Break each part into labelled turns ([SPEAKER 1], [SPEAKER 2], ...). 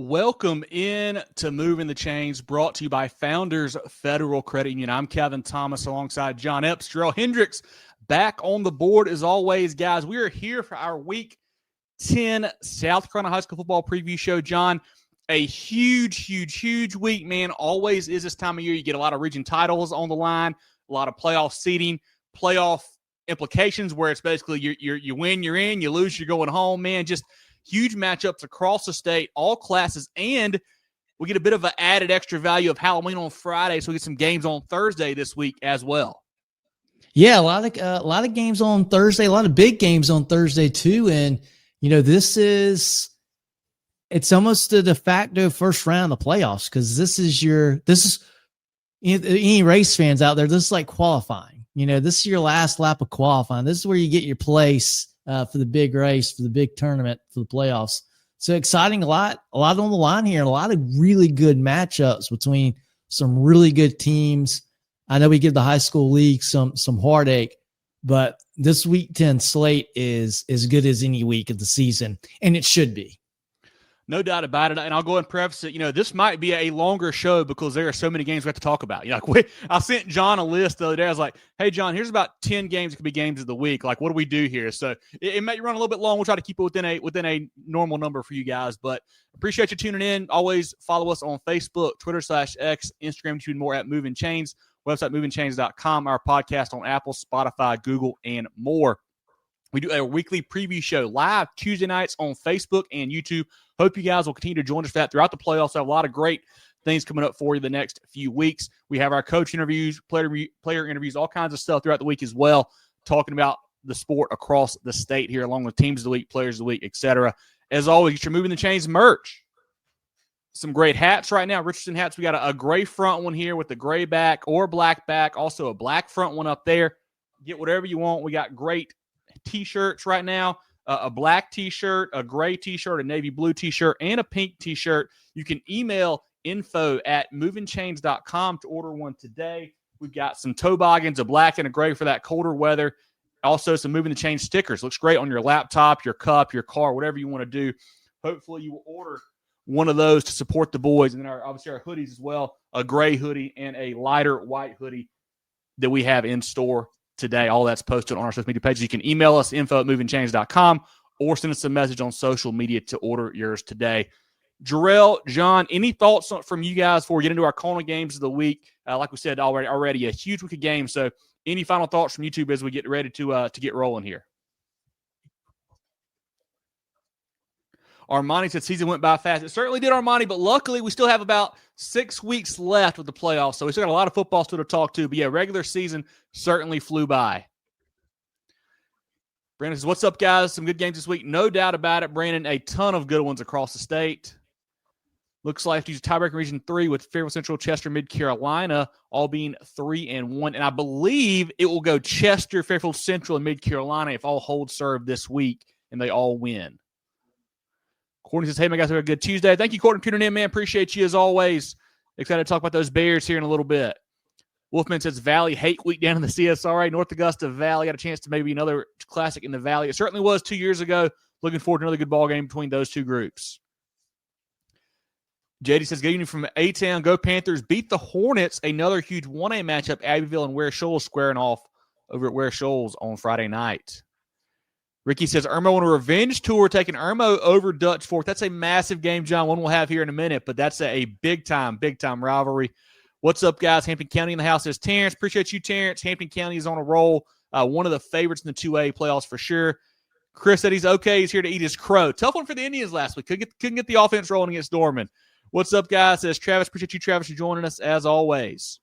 [SPEAKER 1] Welcome in to Moving the Chains, brought to you by Founders Federal Credit Union. I'm Kevin Thomas alongside John Epps. Jerel Hendricks back on the board as always, guys. We are here for our Week 10 South Carolina High School Football Preview Show. John, a huge week, man. Always is this time of year. You get a lot of region titles on the line, a lot of playoff seeding, playoff implications where it's basically you win, you're in, you lose, you're going home, man. Just huge matchups across the state, all classes, and we get a bit of an added extra value of Halloween on Friday, so we get some games on Thursday this week as well.
[SPEAKER 2] Yeah, a lot of games on Thursday, a lot of big games on Thursday too, and it's almost a de facto first round of the playoffs because this is any race fans out there. This is like qualifying. This is your last lap of qualifying. This is where you get your place for the big race, for the big tournament, for the playoffs. So exciting, a lot on the line here, and a lot of really good matchups between some really good teams. I know we give the high school league some heartache, but this Week 10 slate is as good as any week of the season, and it should be.
[SPEAKER 1] No doubt about it. And I'll go ahead and preface it. This might be a longer show because there are so many games we have to talk about. I sent John a list the other day. I was like, hey, John, here's about 10 games that could be games of the week. Like, what do we do here? So it may run a little bit long. We'll try to keep it within a normal number for you guys. But appreciate you tuning in. Always follow us on Facebook, Twitter /X, Instagram, YouTube, and more at Movin Chains. Website, movinchains.com. Our podcast on Apple, Spotify, Google, and more. We do a weekly preview show live Tuesday nights on Facebook and YouTube. Hope you guys will continue to join us for that throughout the playoffs. I have a lot of great things coming up for you the next few weeks. We have our coach interviews, player interviews, all kinds of stuff throughout the week as well, talking about the sport across the state here, along with teams of the week, players of the week, etc. As always, get your Moving the Chains merch. Some great hats right now. Richardson hats. We got a gray front one here with the gray back or black back. Also a black front one up there. Get whatever you want. We got great T-shirts right now, a black T-shirt, a gray T-shirt, a navy blue T-shirt, and a pink T-shirt. You can email info@movinchains.com to order one today. We've got some toboggans, a black and a gray for that colder weather. Also, some Moving the Chains stickers. Looks great on your laptop, your cup, your car, whatever you want to do. Hopefully, you will order one of those to support the boys. And then obviously our hoodies as well, a gray hoodie and a lighter white hoodie that we have in store today. All that's posted on our social media pages. You can email us, info@movinchains.com, or send us a message on social media to order yours today. Jerel, John, any thoughts from you guys before we get into our CONA games of the week? Like we said already, a huge week of games. So any final thoughts from YouTube as we get ready to get rolling here? Armani said season went by fast. It certainly did, Armani, but luckily we still have about 6 weeks left with the playoffs, so we still got a lot of football still to talk to. But yeah, regular season certainly flew by. Brandon says, what's up, guys? Some good games this week. No doubt about it, Brandon. A ton of good ones across the state. Looks like to use tiebreaker region 3 with Fairfield Central, Chester, Mid-Carolina, all being 3-1. And I believe it will go Chester, Fairfield Central, and Mid-Carolina if all hold serve this week and they all win. Courtney says, hey, my guys, have a good Tuesday. Thank you, Courtney, for tuning in, man. Appreciate you as always. Excited to talk about those Bears here in a little bit. Wolfman says, Valley hate week down in the CSRA. North Augusta Valley got a chance to maybe another classic in the Valley. It certainly was 2 years ago. Looking forward to another good ball game between those two groups. JD says, good evening from A-Town. Go Panthers. Beat the Hornets. Another huge 1A matchup. Abbeville and Ware Shoals squaring off over at Ware Shoals on Friday night. Ricky says, Irmo on a revenge tour, taking Irmo over Dutch Fork. That's a massive game, John, one we'll have here in a minute, but that's a big-time rivalry. What's up, guys? Hampton County in the house says, Terrence. Appreciate you, Terrence. Hampton County is on a roll. One of the favorites in the 2A playoffs for sure. Chris said he's okay. He's here to eat his crow. Tough one for the Indians last week. Couldn't get the offense rolling against Dorman. What's up, guys? Says Travis. Appreciate you, Travis, for joining us as always.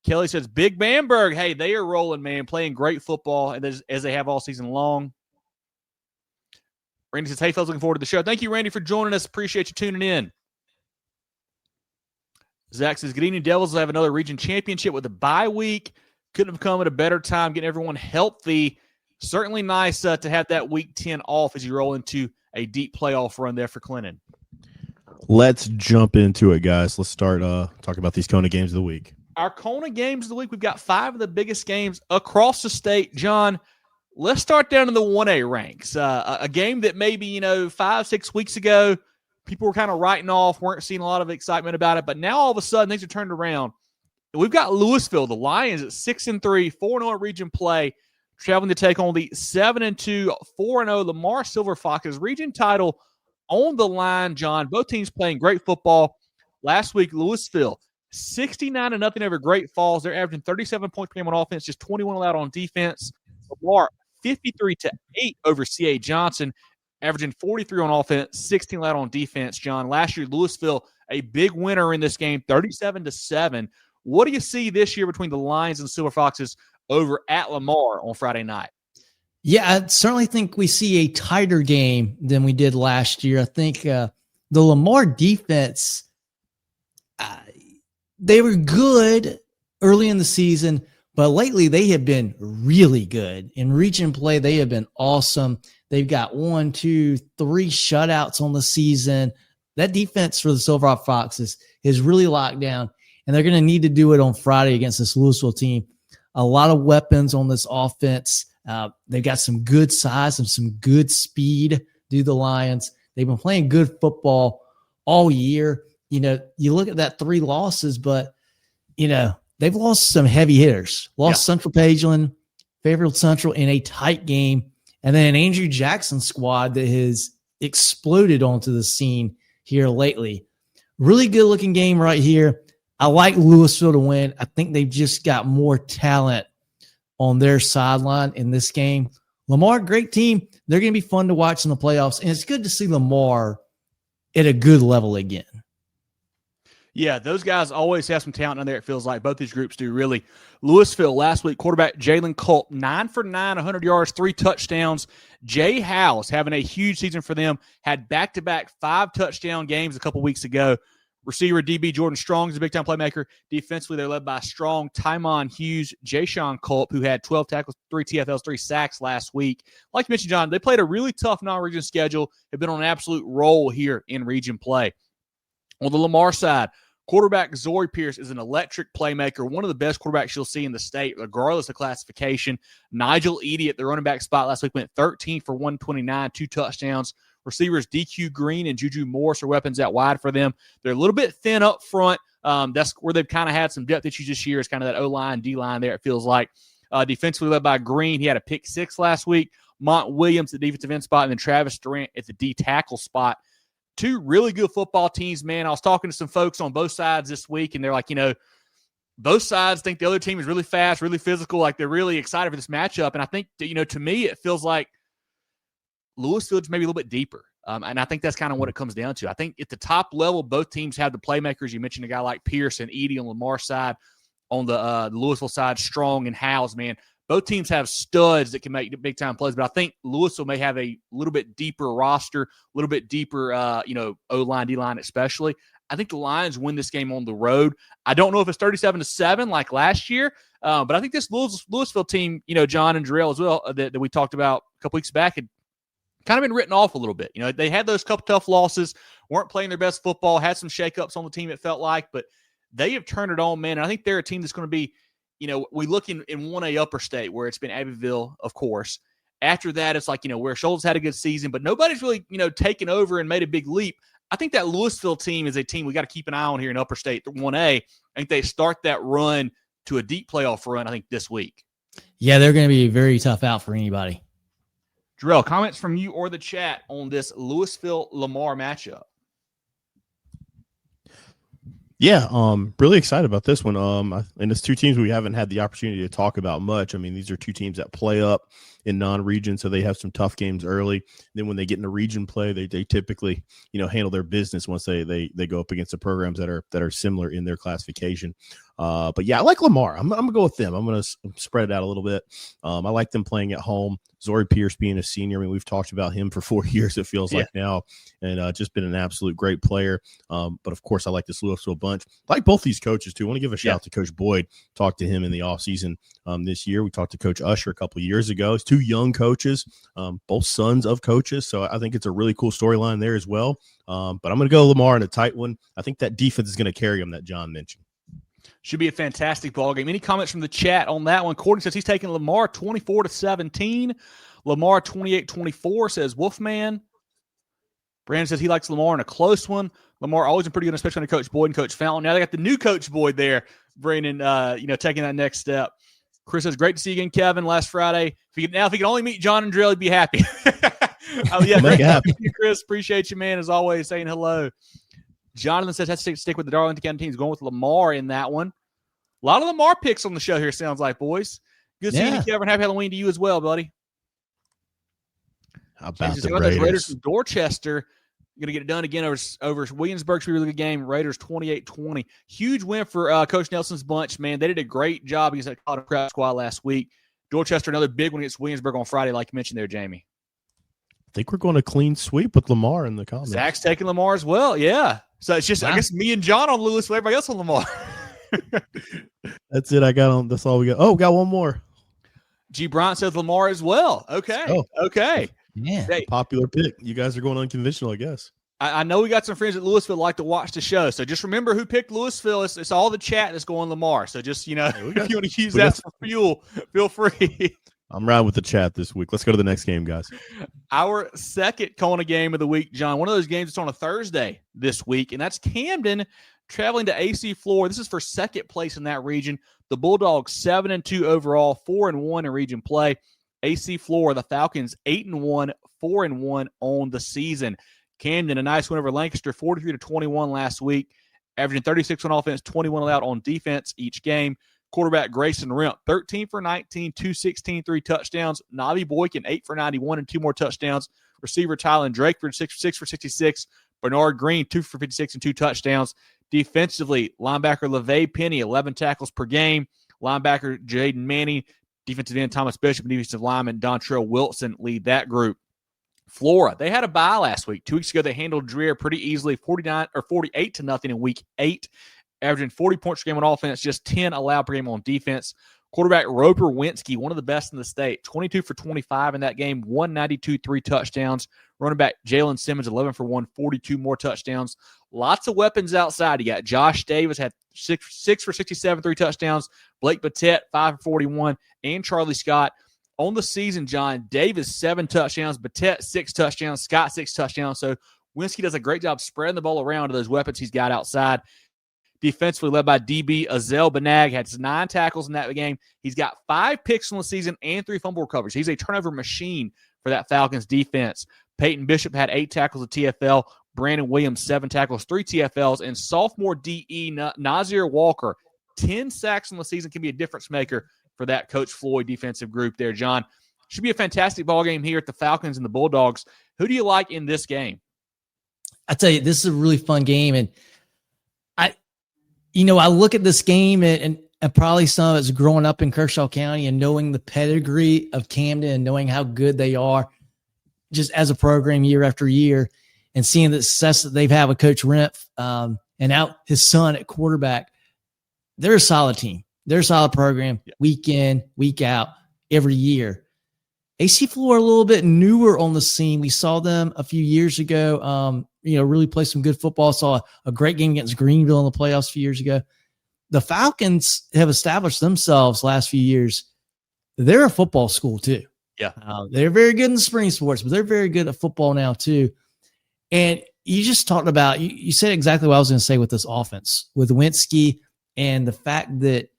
[SPEAKER 1] Kelly says, Big Bamberg. Hey, they are rolling, man, playing great football as they have all season long. Randy says, hey, fellas, looking forward to the show. Thank you, Randy, for joining us. Appreciate you tuning in. Zach says, good evening, Devils will have another region championship with a bye week. Couldn't have come at a better time, getting everyone healthy. Certainly nice to have that Week 10 off as you roll into a deep playoff run there for Clinton.
[SPEAKER 3] Let's jump into it, guys. Let's start talking about these CONA games of the week.
[SPEAKER 1] Our CONA games of the week, we've got 5 of the biggest games across the state. John, let's start down in the 1A ranks. A game that maybe, 5-6 weeks ago people were kind of writing off, weren't seeing a lot of excitement about it. But now all of a sudden things are turned around. And we've got Lewisville, the Lions at 6-3, 4-0 region play, traveling to take on the 7-2, 4-0 Lamar Silver Foxes. Region title on the line, John. Both teams playing great football. Last week, Lewisville, 69-0 over Great Falls. They're averaging 37 points per game on offense, just 21 allowed on defense. Lamar, 53-8 over C.A. Johnson, averaging 43 on offense, 16 allowed on defense, John. Last year, Lewisville, a big winner in this game, 37-7. What do you see this year between the Lions and Silver Foxes over at Lamar on Friday night?
[SPEAKER 2] Yeah, I certainly think we see a tighter game than we did last year. I think the Lamar defense, they were good early in the season, but lately they have been really good. In region play, they have been awesome. They've got 1, 2, 3 shutouts on the season. That defense for the Silver Foxes is really locked down, and they're going to need to do it on Friday against this Lewisville team. A lot of weapons on this offense. They've got some good size and some good speed, do the Lions. They've been playing good football all year. You know, you look at that 3 losses, but, you know, they've lost some heavy hitters. Lost Central Pageland, Fayetteville Central in a tight game, and then an Andrew Jackson squad that has exploded onto the scene here lately. Really good-looking game right here. I like Lewisville to win. I think they've just got more talent on their sideline in this game. Lamar, great team. They're going to be fun to watch in the playoffs, and it's good to see Lamar at a good level again.
[SPEAKER 1] Yeah, those guys always have some talent in there, it feels like. Both these groups do, really. Lewisville, last week, quarterback Jalen Culp, 9 for 9, 100 yards, 3 touchdowns. Jay House, having a huge season for them, had back-to-back 5-touchdown games a couple weeks ago. Receiver DB Jordan Strong is a big-time playmaker. Defensively, they're led by Strong, Tymon Hughes, Jay-Sean Culp, who had 12 tackles, 3 TFLs, 3 sacks last week. Like you mentioned, John, they played a really tough non-region schedule, have been on an absolute roll here in region play. On the Lamar side, quarterback Zori Pierce is an electric playmaker, one of the best quarterbacks you'll see in the state, regardless of classification. Nigel Eady at the running back spot last week went 13 for 129, 2 touchdowns. Receivers DQ Green and Juju Morris are weapons out wide for them. They're a little bit thin up front. That's where they've kind of had some depth issues this year. It's kind of that O-line, D-line there, it feels like. Defensively led by Green. He had a pick 6 last week. Mont Williams, the defensive end spot, and then Travis Durant at the D-tackle spot. 2 really good football teams, man. I was talking to some folks on both sides this week, and they're like, you know, both sides think the other team is really fast, really physical, like they're really excited for this matchup. And I think, you know, to me, it feels like Lewisville's maybe a little bit deeper. And I think that's kind of what it comes down to. I think at the top level, both teams have the playmakers. You mentioned a guy like Pierce and Edie on Lamar's side. On the Lewisville side, Strong and Howes, man. Both teams have studs that can make big-time plays, but I think Lewisville may have a little bit deeper roster, a little bit deeper, O-line, D-line especially. I think the Lions win this game on the road. I don't know if it's 37-7 like last year, but I think this Lewisville team, you know, John and Jerel as well, that we talked about a couple weeks back, had kind of been written off a little bit. You know, they had those couple tough losses, weren't playing their best football, had some shakeups on the team, it felt like, but they have turned it on, man. And I think they're a team that's going to be, you know, we look in 1A upper state where it's been Abbeville, of course. After that, it's like, you know, where Schultz had a good season, but nobody's really, you know, taken over and made a big leap. I think that Lewisville team is a team we got to keep an eye on here in upper state, 1A. I think they start that run to a deep playoff run, I think, this week.
[SPEAKER 2] Yeah, they're going to be a very tough out for anybody.
[SPEAKER 1] Jerel, comments from you or the chat on this Lewisville-Lamar matchup?
[SPEAKER 3] Yeah, really excited about this one. And it's 2 teams we haven't had the opportunity to talk about much. I mean, these are 2 teams that play up in non-region, so they have some tough games early. Then when they get into region play, they typically, you know, handle their business once they go up against the programs that are similar in their classification. But yeah, I like Lamar. I'm gonna go with them. I'm gonna spread it out a little bit. I like them playing at home. Zori Pierce being a senior. I mean, we've talked about him for 4 years, it feels like now, and just been an absolute great player. But of course, I like this Lewisville bunch. I like both these coaches too. I want to give a shout out to Coach Boyd. Talked to him in the offseason this year. We talked to Coach Usher a couple of years ago. It's 2 young coaches, both sons of coaches. So I think it's a really cool storyline there as well. But I'm going to go Lamar in a tight one. I think that defense is going to carry them that John mentioned.
[SPEAKER 1] Should be a fantastic ball game. Any comments from the chat on that one? Courtney says he's taking Lamar 24-17. Lamar 28-24 says Wolfman. Brandon says he likes Lamar in a close one. Lamar always been pretty good, especially under Coach Boyd and Coach Fountain. Now they got the new Coach Boyd there, Brandon, taking that next step. Chris says, great to see you again, Kevin, last Friday. If he could only meet John and Jerel, he'd be happy. Yeah,
[SPEAKER 3] Make it happen.
[SPEAKER 1] Chris, appreciate you, man, as always, saying hello. Jonathan says, has to stick with the Darlington County teams, going with Lamar in that one. A lot of Lamar picks on the show here, sounds like, boys. Good seeing you, Kevin. Happy Halloween to you as well, buddy.
[SPEAKER 3] How about the
[SPEAKER 1] Raiders from Dorchester? Going to get it done again over Williamsburg. Should be a really good game. Raiders 28-20. Huge win for Coach Nelson's bunch, man. They did a great job against that Colorado Crowd squad last week. Dorchester, another big one against Williamsburg on Friday, like you mentioned there, Jamie.
[SPEAKER 3] I think we're going to clean sweep with Lamar in the comments.
[SPEAKER 1] Zach's taking Lamar as well, yeah. So it's just, I guess, me and John on Lewisville, everybody else on Lamar.
[SPEAKER 3] That's it. I got on. That's all we got. Oh, got one more.
[SPEAKER 1] G. Bryant says Lamar as well. Okay.
[SPEAKER 3] Oh.
[SPEAKER 1] Okay.
[SPEAKER 2] Yeah.
[SPEAKER 1] Hey,
[SPEAKER 3] popular pick. You guys are going unconventional, I guess.
[SPEAKER 1] I know we got some friends at Lewisville like to watch the show. So just remember who picked Lewisville. It's all the chat that's going Lamar. So just, if you want to use that for fuel, feel free.
[SPEAKER 3] I'm riding with the chat this week. Let's go to the next game, guys.
[SPEAKER 1] Our second CONA game of the week, John. One of those games that's on a Thursday this week, and that's Camden traveling to AC Flora. This is for second place in that region. The Bulldogs 7-2 overall, 4-1 in region play. AC Flora, the Falcons 8-1, 4-1 on the season. Camden, a nice win over Lancaster, 43-21 last week, averaging 36 on offense, 21 allowed on defense each game. Quarterback Grayson Remp, 13 for 19, 216, 3 touchdowns. Navi Boykin, 8 for 91 and 2 more touchdowns. Receiver Tylen Drakeford, 6 for 66. Bernard Green, 2 for 56 and 2 touchdowns. Defensively, linebacker LeVay Penny, 11 tackles per game. Linebacker Jaden Manning, defensive end Thomas Bishop, and defensive lineman Dontrell Wilson lead that group. Flora, they had a bye last week. 2 weeks ago, they handled Dreher pretty easily, 48-0 in week 8, averaging 40 points per game on offense, just 10 allowed per game on defense. Quarterback Roper Winsky, one of the best in the state, 22 for 25 in that game, 192, 3 touchdowns. Running back Jalen Simmons, 11 for 1, 42 more touchdowns. Lots of weapons outside. You got Josh Davis, had 6 for 67, 3 touchdowns. Blake Batet, 5 for 41, and Charlie Scott. On the season, John, Davis, 7 touchdowns. Batet, 6 touchdowns. Scott, 6 touchdowns. So Winsky does a great job spreading the ball around to those weapons he's got outside. Defensively led by DB Azel Benag, had 9 tackles in that game. He's got 5 picks on the season and 3 fumble recoveries. He's a turnover machine for that Falcons defense. Peyton Bishop had 8 tackles at TFL. Brandon Williams, 7 tackles, 3 TFLs. And sophomore DE Nazir Walker, 10 sacks on the season, can be a difference maker for that Coach Floyd defensive group there, John. Should be a fantastic ball game here at the Falcons and the Bulldogs. Who do you like in this game?
[SPEAKER 2] I tell you, this is a really fun game. And I look at this game and probably some of it's growing up in Kershaw County and knowing the pedigree of Camden and knowing how good they are just as a program year after year and seeing the success that they've had with Coach Remph and out his son at quarterback. They're a solid team. They're a solid program, week in, week out, every year. AC Flora a little bit newer on the scene. We saw them a few years ago, really play some good football. Saw a great game against Greenville in the playoffs a few years ago. The Falcons have established themselves last few years. They're a football school too.
[SPEAKER 1] Yeah.
[SPEAKER 2] They're very good in the spring sports, but they're very good at football now too. And you just talked about, you said exactly what I was going to say with this offense, with Winsky and the fact that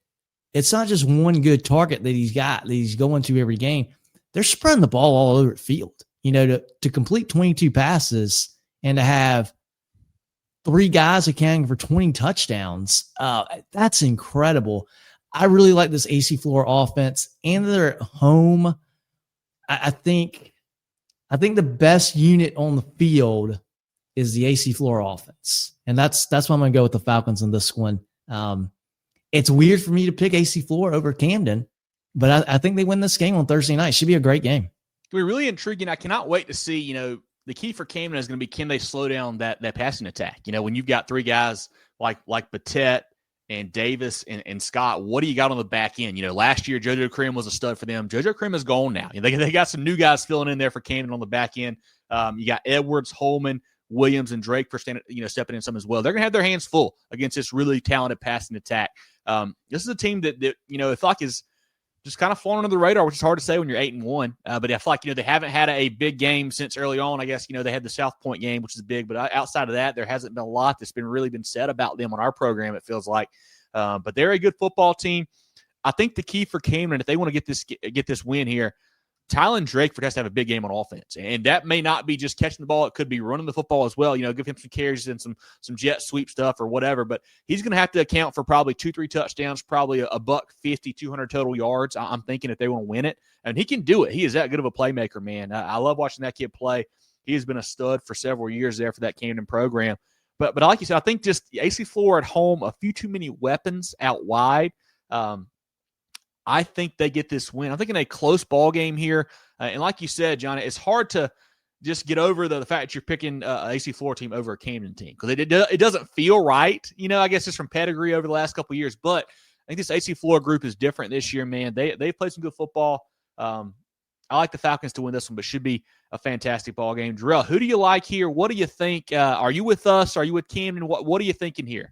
[SPEAKER 2] it's not just one good target that he's got, that he's going to every game. They're spreading the ball all over the field, to complete 22 passes and to have 3 guys accounting for 20 touchdowns. That's incredible. I really like this AC Flora offense, and they're at home. I think the best unit on the field is the AC Flora offense. And that's why I'm going to go with the Falcons in this one. It's weird for me to pick AC Flora over Camden, but I think they win this game on Thursday night. Should be a great game.
[SPEAKER 1] It'll be really intriguing. I cannot wait to see, the key for Camden is going to be, can they slow down that passing attack? When you've got 3 guys like Batet and Davis and Scott, what do you got on the back end? Last year, JoJo Krim was a stud for them. JoJo Krim is gone now. They got some new guys filling in there for Camden on the back end. You got Edwards, Holman, Williams, and Drake for stepping in some as well. They're going to have their hands full against this really talented passing attack. This is a team that is just kind of falling under the radar, which is hard to say when you're 8-1. But I feel like, they haven't had a big game since early on. I guess, they had the South Point game, which is big, but outside of that, there hasn't been a lot that's really been said about them on our program, it feels like. But they're a good football team. I think the key for Camden, if they want to get this win here, Tylen Drakeford has to have a big game on offense. And that may not be just catching the ball. It could be running the football as well. Give him some carries and some jet sweep stuff or whatever. But he's going to have to account for probably 2-3 touchdowns, probably a $150, 200 total yards. I'm thinking if they want to win it. And he can do it. He is that good of a playmaker, man. I love watching that kid play. He has been a stud for several years there for that Camden program. But like you said, I think just AC Flora at home, a few too many weapons out wide. I think they get this win. I'm thinking a close ball game here. And like you said, John, it's hard to just get over the fact that you're picking an AC Flora team over a Camden team because it doesn't feel right. I guess just from pedigree over the last couple of years. But I think this AC Flora group is different this year, man. They played some good football. I like the Falcons to win this one, but should be a fantastic ball game. Jerel, who do you like here? What do you think? Are you with us? Are you with Camden? What are you thinking here?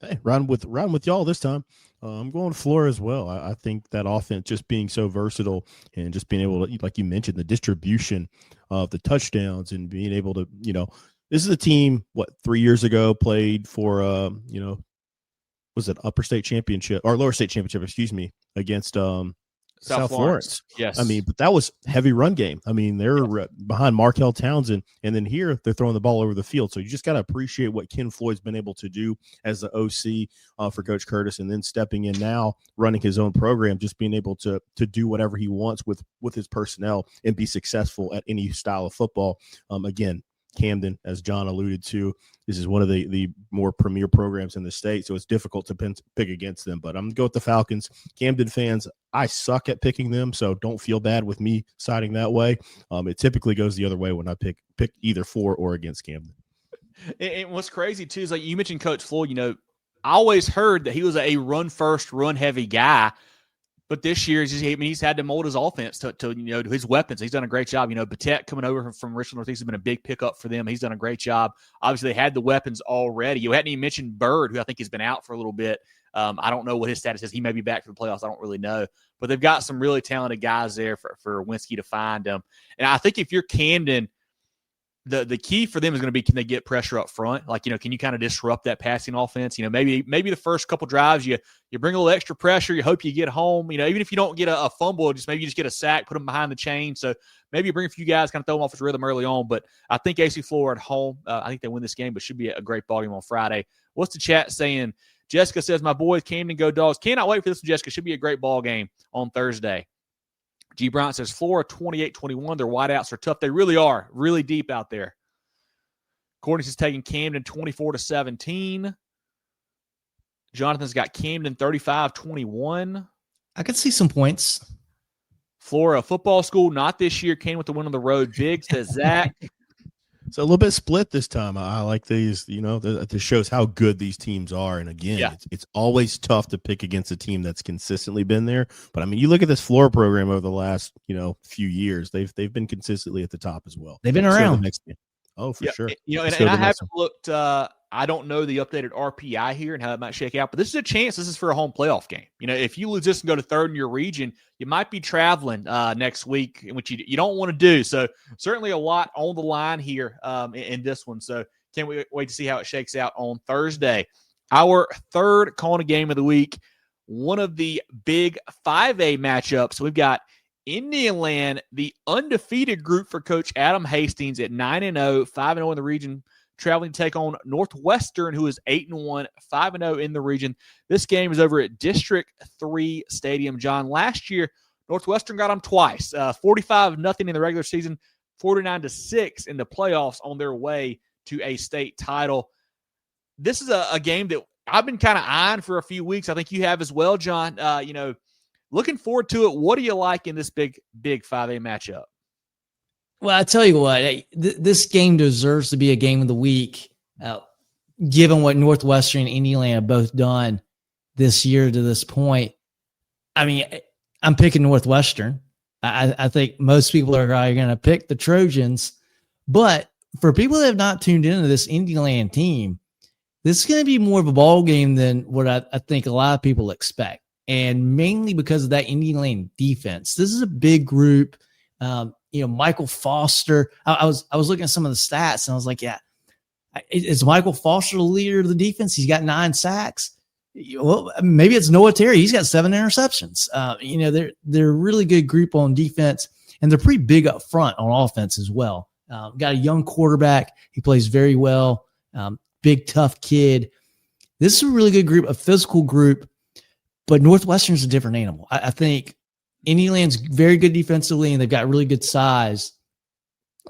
[SPEAKER 3] Hey, round with y'all this time. I'm going Flora as well. I think that offense just being so versatile and just being able to, like you mentioned, the distribution of the touchdowns and being able to, this is a team, 3 years ago played for, was it upper state championship or lower state championship, against South Florence.
[SPEAKER 1] Yes.
[SPEAKER 3] But that was heavy run game. They're behind Markel Townsend, and then here they're throwing the ball over the field. So you just got to appreciate what Ken Floyd's been able to do as the OC for Coach Curtis, and then stepping in now, running his own program, just being able to do whatever he wants with his personnel and be successful at any style of football. Again, Camden, as John alluded to, this is one of the more premier programs in the state, so it's difficult to pick against them. But I'm going to go with the Falcons. Camden fans, I suck at picking them, so don't feel bad with me siding that way. It typically goes the other way when I pick either for or against Camden.
[SPEAKER 1] And what's crazy, too, is like you mentioned Coach Floyd, I always heard that he was a run-first, run-heavy guy. But this year, he's had to mold his offense to his weapons. He's done a great job. Batet coming over from Richland Northeast has been a big pickup for them. He's done a great job. Obviously, they had the weapons already. You hadn't even mentioned Bird, who I think has been out for a little bit. I don't know what his status is. He may be back for the playoffs. I don't really know. But they've got some really talented guys there for Winsky to find them. And I think if you're Camden, the key for them is going to be, can they get pressure up front? Like, can you kind of disrupt that passing offense? Maybe the first couple drives, you bring a little extra pressure. You hope you get home. Even if you don't get a fumble, maybe you just get a sack, put them behind the chain. So maybe you bring a few guys, kind of throw them off his rhythm early on. But I think AC Flora at home, I think they win this game, but should be a great ball game on Friday. What's the chat saying? Jessica says, my boys, Camden, go Dogs. Cannot wait for this one, Jessica. Should be a great ball game on Thursday. G. Bryant says, Flora 28-21. Their wideouts are tough. They really are. Really deep out there. Courtney's is taking Camden 24-17. Jonathan's got Camden 35-21.
[SPEAKER 2] I could see some points.
[SPEAKER 1] Flora football school, not this year. Came with the win on the road. Big, says Zach.
[SPEAKER 3] So a little bit split this time. I like these, this shows how good these teams are. And again, it's always tough to pick against a team that's consistently been there. But you look at this Flora program over the last, few years, they've been consistently at the top as well.
[SPEAKER 2] They've been around.
[SPEAKER 3] Oh, for sure.
[SPEAKER 1] And I haven't looked. I don't know the updated RPI here and how that might shake out, but this is a chance. This is for a home playoff game. If you lose this and go to third in your region, you might be traveling next week, which you don't want to do. So certainly a lot on the line here in this one. So can't wait to see how it shakes out on Thursday. Our third CONA game of the week, one of the big 5A matchups. So we've got Indianland, the undefeated group for Coach Adam Hastings at 9-0, 5-0 in the region, traveling to take on Northwestern, who is 8-1, 5-0 in the region. This game is over at District 3 Stadium. John, last year, Northwestern got them twice, 45-0 in the regular season, 49-6 in the playoffs on their way to a state title. This is a game that I've been kind of eyeing for a few weeks. I think you have as well, John. Looking forward to it. What do you like in this big 5A matchup?
[SPEAKER 2] Well, I tell you what, this game deserves to be a game of the week, given what Northwestern and Indiana have both done this year to this point. I'm picking Northwestern. I think most people are going to pick the Trojans. But for people that have not tuned into this Indiana team, this is going to be more of a ball game than what I think a lot of people expect. and mainly because of that Indiana defense. This is a big group. Michael Foster. I was looking at some of the stats, and I was like, yeah, is Michael Foster the leader of the defense? He's got 9 sacks. Well, maybe it's Noah Terry. He's got 7 interceptions. They're a really good group on defense, and they're pretty big up front on offense as well. Got a young quarterback. He plays very well. Big, tough kid. This is a really good group, a physical group, but Northwestern's a different animal. I think Indiana's very good defensively, and they've got really good size.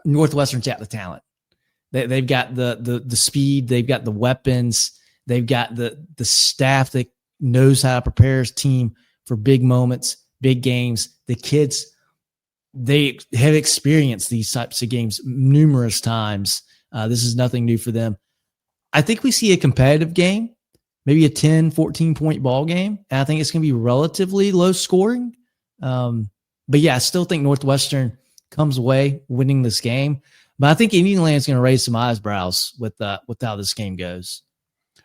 [SPEAKER 2] Northwestern's got the talent. They've got the speed. They've got the weapons. They've got the staff that knows how to prepare his team for big moments, big games. The kids, they have experienced these types of games numerous times. This is nothing new for them. I think we see a competitive game, maybe a 10, 14-point ball game. And I think it's going to be relatively low scoring. But yeah, I still think Northwestern comes away winning this game. But I think Indiana is going to raise some eyebrows with how this game goes.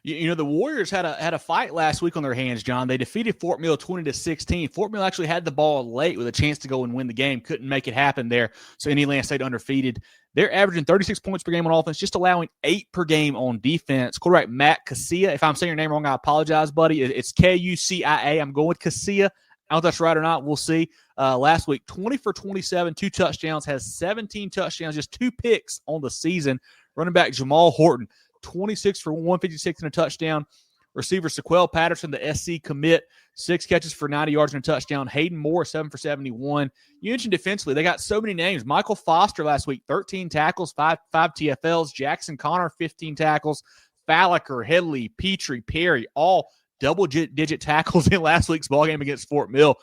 [SPEAKER 1] The Warriors had a fight last week on their hands, John. They defeated Fort Mill 20-16. Fort Mill actually had the ball late with a chance to go and win the game. Couldn't make it happen there. So Indiana stayed undefeated. They're averaging 36 points per game on offense, just allowing 8 per game on defense. Quarterback Matt Casilla. If I'm saying your name wrong, I apologize, buddy. It's Kucia. I'm going with Casilla. I don't know if that's right or not. We'll see. Last week, 20 for 27, 2 touchdowns, has 17 touchdowns, just 2 picks on the season. Running back Jamal Horton, 26 for 156 and a touchdown. Receiver Sequel Patterson, the SC commit, 6 catches for 90 yards and a touchdown. Hayden Moore, 7 for 71. You mentioned defensively, they got so many names. Michael Foster last week, 13 tackles, 5 TFLs. Jackson Connor, 15 tackles. Fallaker, Headley, Petrie, Perry, all double-digit tackles in last week's ballgame against Fort Mill.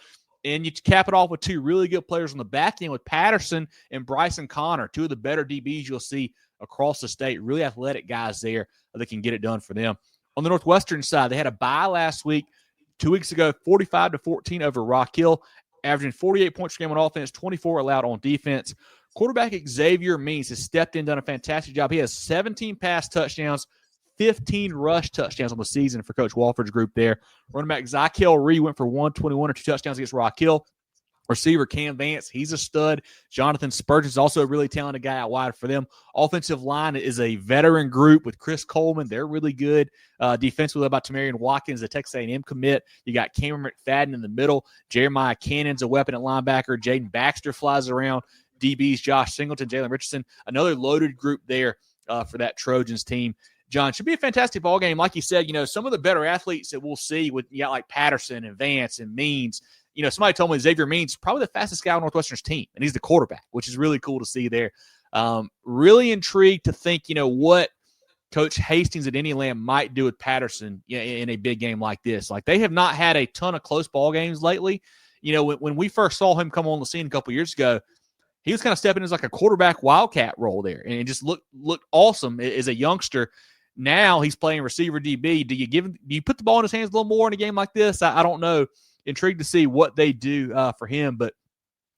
[SPEAKER 1] And you cap it off with 2 really good players on the back end with Patterson and Bryson Connor, 2 of the better DBs you'll see across the state. Really athletic guys there that can get it done for them. On the Northwestern side, they had a bye last week. 2 weeks ago, 45-14 over Rock Hill, averaging 48 points per game on offense, 24 allowed on defense. Quarterback Xavier Means has stepped in, done a fantastic job. He has 17 pass touchdowns, 15 rush touchdowns on the season for Coach Walford's group there. Running back Zykel Reed went for 121 or 2 touchdowns against Rock Hill. Receiver Cam Vance, he's a stud. Jonathan Spurgeon is also a really talented guy out wide for them. Offensive line is a veteran group with Chris Coleman. They're really good. Defensively, about Tamarian Watkins, the Texas A&M commit. You got Cameron McFadden in the middle. Jeremiah Cannon's a weapon at linebacker. Jaden Baxter flies around. DBs Josh Singleton, Jalen Richardson. Another loaded group there for that Trojans team. John, should be a fantastic ball game. Like you said, some of the better athletes that we'll see with like Patterson and Vance and Means. Somebody told me Xavier Means probably the fastest guy on Northwestern's team, and he's the quarterback, which is really cool to see there. Really intrigued to think, what Coach Hastings at Indiana might do with Patterson in a big game like this. Like, they have not had a ton of close ball games lately. When we first saw him come on the scene a couple years ago, he was kind of stepping into like a quarterback wildcat role there, and it just looked awesome as a youngster. Now he's playing receiver DB. Do you put the ball in his hands a little more in a game like this? I don't know. Intrigued to see what they do for him, but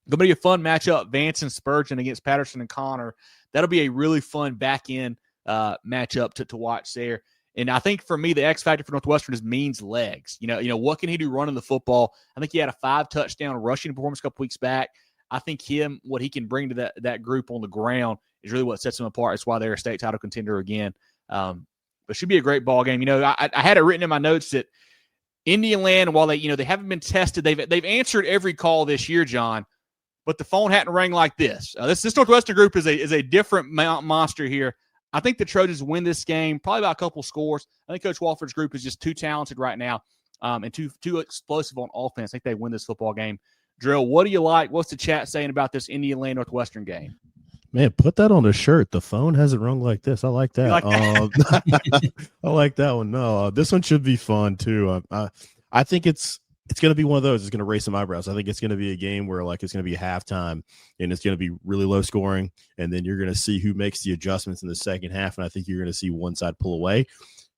[SPEAKER 1] going to be a fun matchup. Vance and Spurgeon against Patterson and Connor. That'll be a really fun back end matchup to watch there. And I think for me, the X factor for Northwestern is Means legs. What can he do running the football? I think he had a 5 touchdown rushing performance a couple weeks back. I think what he can bring to that group on the ground is really what sets them apart. It's why they're a state title contender again. But it should be a great ball game. I had it written in my notes that Indiana, while they haven't been tested, they've answered every call this year, John, but the phone hadn't rang like this. This Northwestern group is a different monster here. I think the Trojans win this game, probably by a couple scores. I think Coach Walford's group is just too talented right now and too explosive on offense. I think they win this football game. Jerel, what do you like? What's the chat saying about this Indiana Northwestern game?
[SPEAKER 3] Man, put that on a shirt. The phone hasn't rung like this. I like that.
[SPEAKER 1] You like that?
[SPEAKER 3] I like that one. No, this one should be fun too. I think it's going to be one of those. It's going to raise some eyebrows. I think it's going to be a game where it's going to be halftime and it's going to be really low scoring, and then you're going to see who makes the adjustments in the second half, and I think you're going to see one side pull away.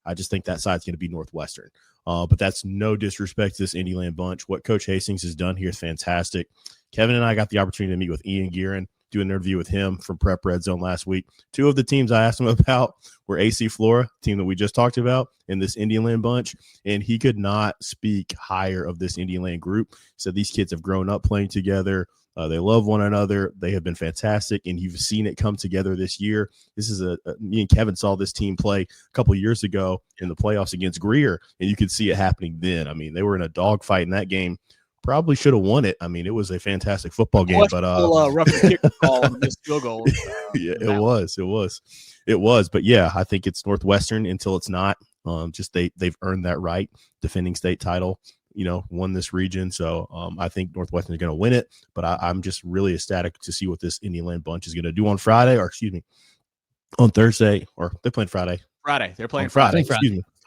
[SPEAKER 3] I just think that side's going to be Northwestern. But that's no disrespect to this Indyland bunch. What Coach Hastings has done here is fantastic. Kevin and I got the opportunity to meet with Ian Gearin do an interview with him from Prep Red Zone last week. Two of the teams I asked him about were AC Flora, team that we just talked about, and this Indian Land bunch, and he could not speak higher of this Indian Land group. So these kids have grown up playing together. They love one another. They have been fantastic, and you've seen it come together this year. This is me and Kevin saw this team play a couple of years ago in the playoffs against Greer, and you could see it happening then. I mean, they were in a dogfight in that game. Probably should have won it. I mean, it was a fantastic football game, but
[SPEAKER 1] roughing kick ball and missed field goal.
[SPEAKER 3] Yeah, it was. But yeah, I think it's Northwestern until it's not. Just they've earned that right. Defending state title, won this region. So I think Northwestern is going to win it. But I'm just really ecstatic to see what this Indian Land bunch is going to do on on Thursday, or they're playing Friday.
[SPEAKER 1] They're playing
[SPEAKER 3] Friday.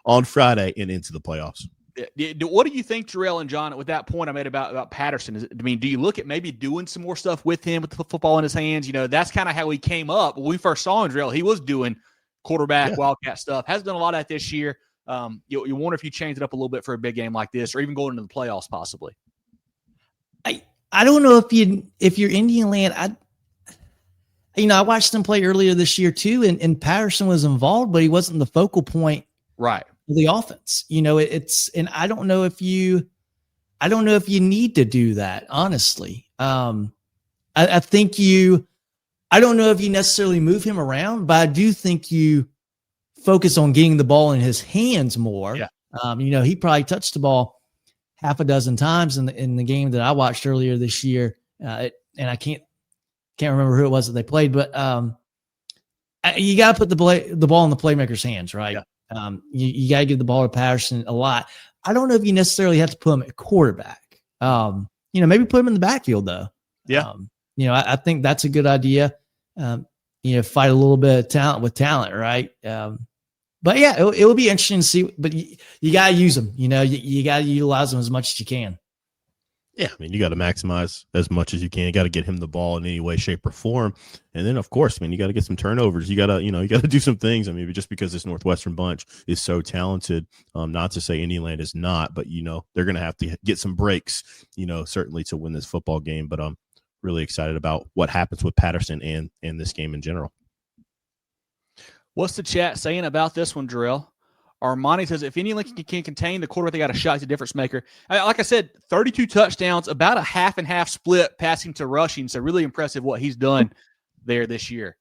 [SPEAKER 3] On Friday and into the playoffs.
[SPEAKER 1] What do you think, Jerel and John, with that point I made about Patterson? Do you look at maybe doing some more stuff with him with the football in his hands? That's kind of how he came up. When we first saw him, Jerel, he was doing quarterback, wildcat stuff. Has done a lot of that this year. You wonder if you change it up a little bit for a big game like this, or even going into the playoffs possibly.
[SPEAKER 2] I don't know if you're Indian Land. I watched them play earlier this year too, and Patterson was involved, but he wasn't the focal point.
[SPEAKER 1] Right.
[SPEAKER 2] The offense, and I don't know if you need to do that, honestly. I think I don't know if you necessarily move him around, but I do think you focus on getting the ball in his hands more. Yeah. He probably touched the ball half a dozen times in the game that I watched earlier this year. And I can't remember who it was that they played, but you got to put the ball in the playmaker's hands, right? Yeah. You got to give the ball to Patterson a lot. I don't know if you necessarily have to put him at quarterback. Maybe put him in the backfield though.
[SPEAKER 3] Yeah.
[SPEAKER 2] I think that's a good idea. Fight a little bit of talent with talent, right? But yeah, it will be interesting to see. But you got to use them. You got to utilize them as much as you can.
[SPEAKER 3] Yeah, I mean, you got to maximize as much as you can. You got to get him the ball in any way, shape, or form. And then, of course, you got to get some turnovers. You got to do some things. I mean, just because this Northwestern bunch is so talented, not to say Indian Land is not, but, they're going to have to get some breaks, certainly to win this football game. But I'm really excited about what happens with Patterson and this game in general.
[SPEAKER 1] What's the chat saying about this one, Jerel? Armani says, if Indian Land can contain the quarterback, they got a shot. He's a difference maker. Like I said, 32 touchdowns, about a half and half split passing to rushing. So really impressive what he's done there this year.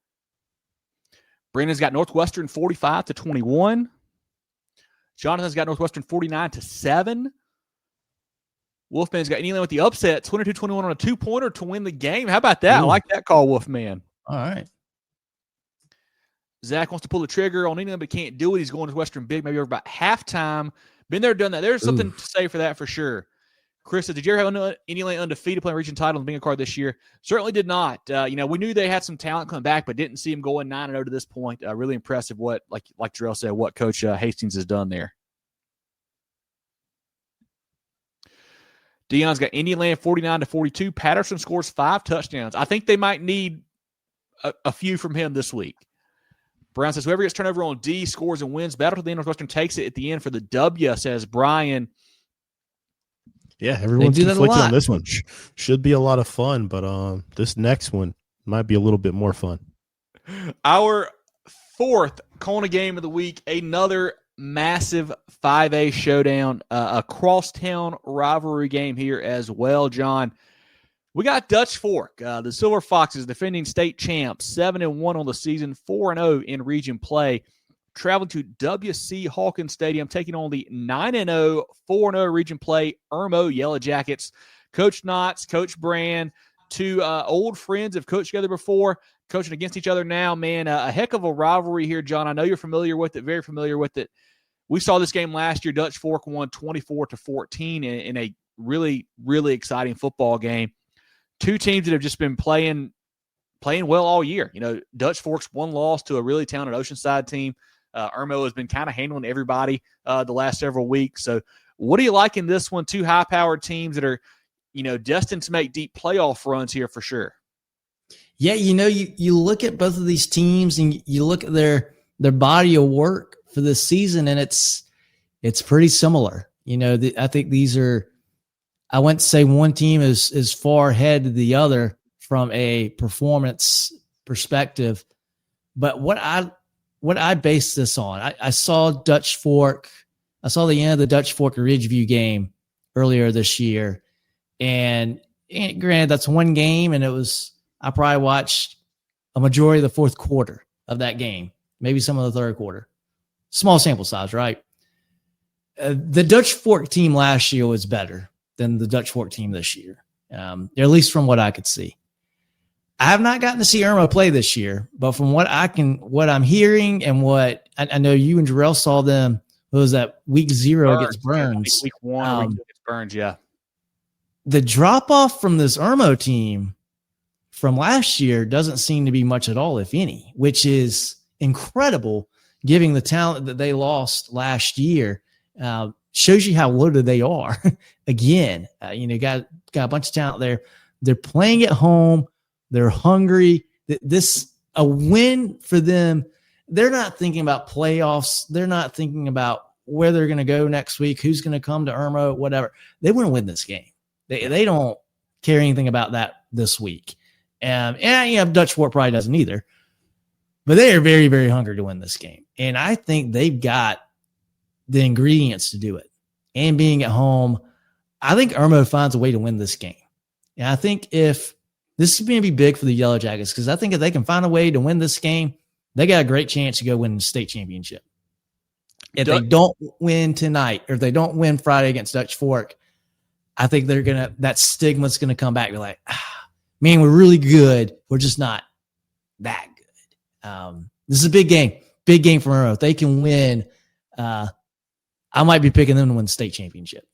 [SPEAKER 1] Brandon's got Northwestern 45-21. Jonathan's got Northwestern 49-7. Wolfman's got Indian Land with the upset, 22-21 on a 2-pointer to win the game. How about that? Ooh. I like that call, Wolfman.
[SPEAKER 2] All right.
[SPEAKER 1] Zach wants to pull the trigger on Indian, but can't do it. He's going to Western big, maybe over about halftime. Been there, done that. There's something to say for that for sure. Chris said, did you ever have Indian Land undefeated playing region title and being a card this year? Certainly did not. We knew they had some talent coming back, but didn't see them going 9-0 to this point. Really impressive what, like Jerel said, what Coach Hastings has done there. Dion's got Indian Land 49-42. Patterson scores 5 touchdowns. I think they might need a few from him this week. Brown says, whoever gets turnover on D scores and wins. Battle to the end. Northwestern takes it at the end for the W, says Brian.
[SPEAKER 3] Yeah, everyone's conflicted on this one. Should be a lot of fun, but this next one might be a little bit more fun.
[SPEAKER 1] Our 4th CONA game of the week, another massive 5A showdown, a crosstown rivalry game here as well, John. We got Dutch Fork, the Silver Foxes, defending state champs, 7-1 on the season, 4-0 in region play, traveling to WC Hawkins Stadium, taking on the 9-0, 4-0 region play Irmo Yellow Jackets. Coach Knotts, Coach Brand, two old friends have coached together before, coaching against each other now. Man, a heck of a rivalry here, John. I know you're familiar with it, very familiar with it. We saw this game last year. Dutch Fork won 24-14 in a really, really exciting football game. Two teams that have just been playing well all year. Dutch Fork's one loss to a really talented Oceanside team. Irmo has been kind of handling everybody the last several weeks. So what do you like in this one? Two high-powered teams that are, destined to make deep playoff runs here for sure.
[SPEAKER 2] Yeah, you look at both of these teams and you look at their body of work for this season, and it's pretty similar. I think these are, I wouldn't say one team is far ahead of the other from a performance perspective. But what I base this on, I saw Dutch Fork. I saw the end of the Dutch Fork Ridgeview game earlier this year. And granted, that's one game, and I probably watched a majority of the fourth quarter of that game, maybe some of the third quarter. Small sample size, right? The Dutch Fork team last year was better than the Dutch Fork team this year, at least from what I could see. I have not gotten to see Irmo play this year, but from what I'm hearing and what I know you and Jerel saw them, what was that week 0 against Burns?
[SPEAKER 1] Week 1 against Burns, yeah.
[SPEAKER 2] The drop off from this Irmo team from last year doesn't seem to be much at all, if any, which is incredible, given the talent that they lost last year. Shows you how loaded they are. Again, got a bunch of talent there. They're playing at home. They're hungry. A win for them. They're not thinking about playoffs. They're not thinking about where they're going to go next week, who's going to come to Irmo, whatever. They want to win this game. They don't care anything about that this week. And Dutch Fork probably doesn't either. But they are very, very hungry to win this game. And I think they've got the ingredients to do it. And being at home, I think Irmo finds a way to win this game. And I think if this is going to be big for the Yellow Jackets, because I think if they can find a way to win this game, they got a great chance to go win the state championship. If they don't win tonight, or if they don't win Friday against Dutch Fork, I think that stigma's going to come back. You're like, man, we're really good. We're just not that good. This is a big game for Irmo. If they can win, I might be picking them to win the state championship.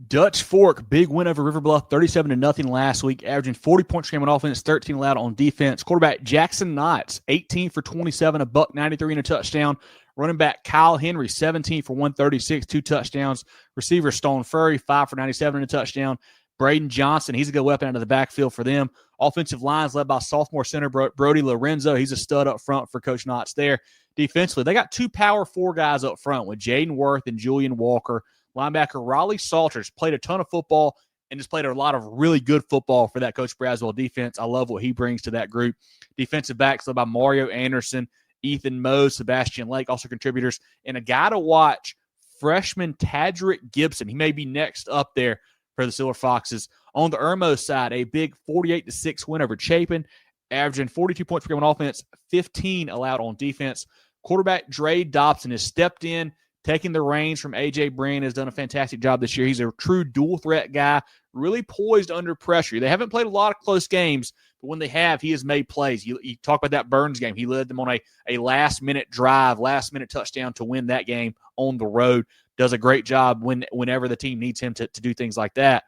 [SPEAKER 1] Dutch Fork, big win over River Bluff, 37-0 last week, averaging 40 points per game on offense, 13 allowed on defense. Quarterback Jackson Knotts, 18 for 27, $193 and a touchdown. Running back Kyle Henry, 17 for 136, 2 touchdowns. Receiver Stone Furry, 5 for 97 and a touchdown. Braden Johnson, he's a good weapon out of the backfield for them. Offensive lines led by sophomore center Brody Lorenzo. He's a stud up front for Coach Knotts there. Defensively, they got 2 power 4 guys up front with Jaden Worth and Julian Walker. Linebacker Raleigh Salters played a ton of football and just played a lot of really good football for that Coach Braswell defense. I love what he brings to that group. Defensive backs led by Mario Anderson, Ethan Moe, Sebastian Lake, also contributors. And a guy to watch, freshman Tadrick Gibson. He may be next up there for the Silver Foxes. On the Irmo side, a big 48-6 win over Chapin, averaging 42 points per game on offense, 15 allowed on defense. Quarterback Dre Dobson has stepped in, taking the reins from A.J. Brand, has done a fantastic job this year. He's a true dual-threat guy, really poised under pressure. They haven't played a lot of close games, but when they have, he has made plays. You talk about that Burns game. He led them on a last-minute drive, last-minute touchdown to win that game on the road. Does a great job whenever the team needs him to do things like that.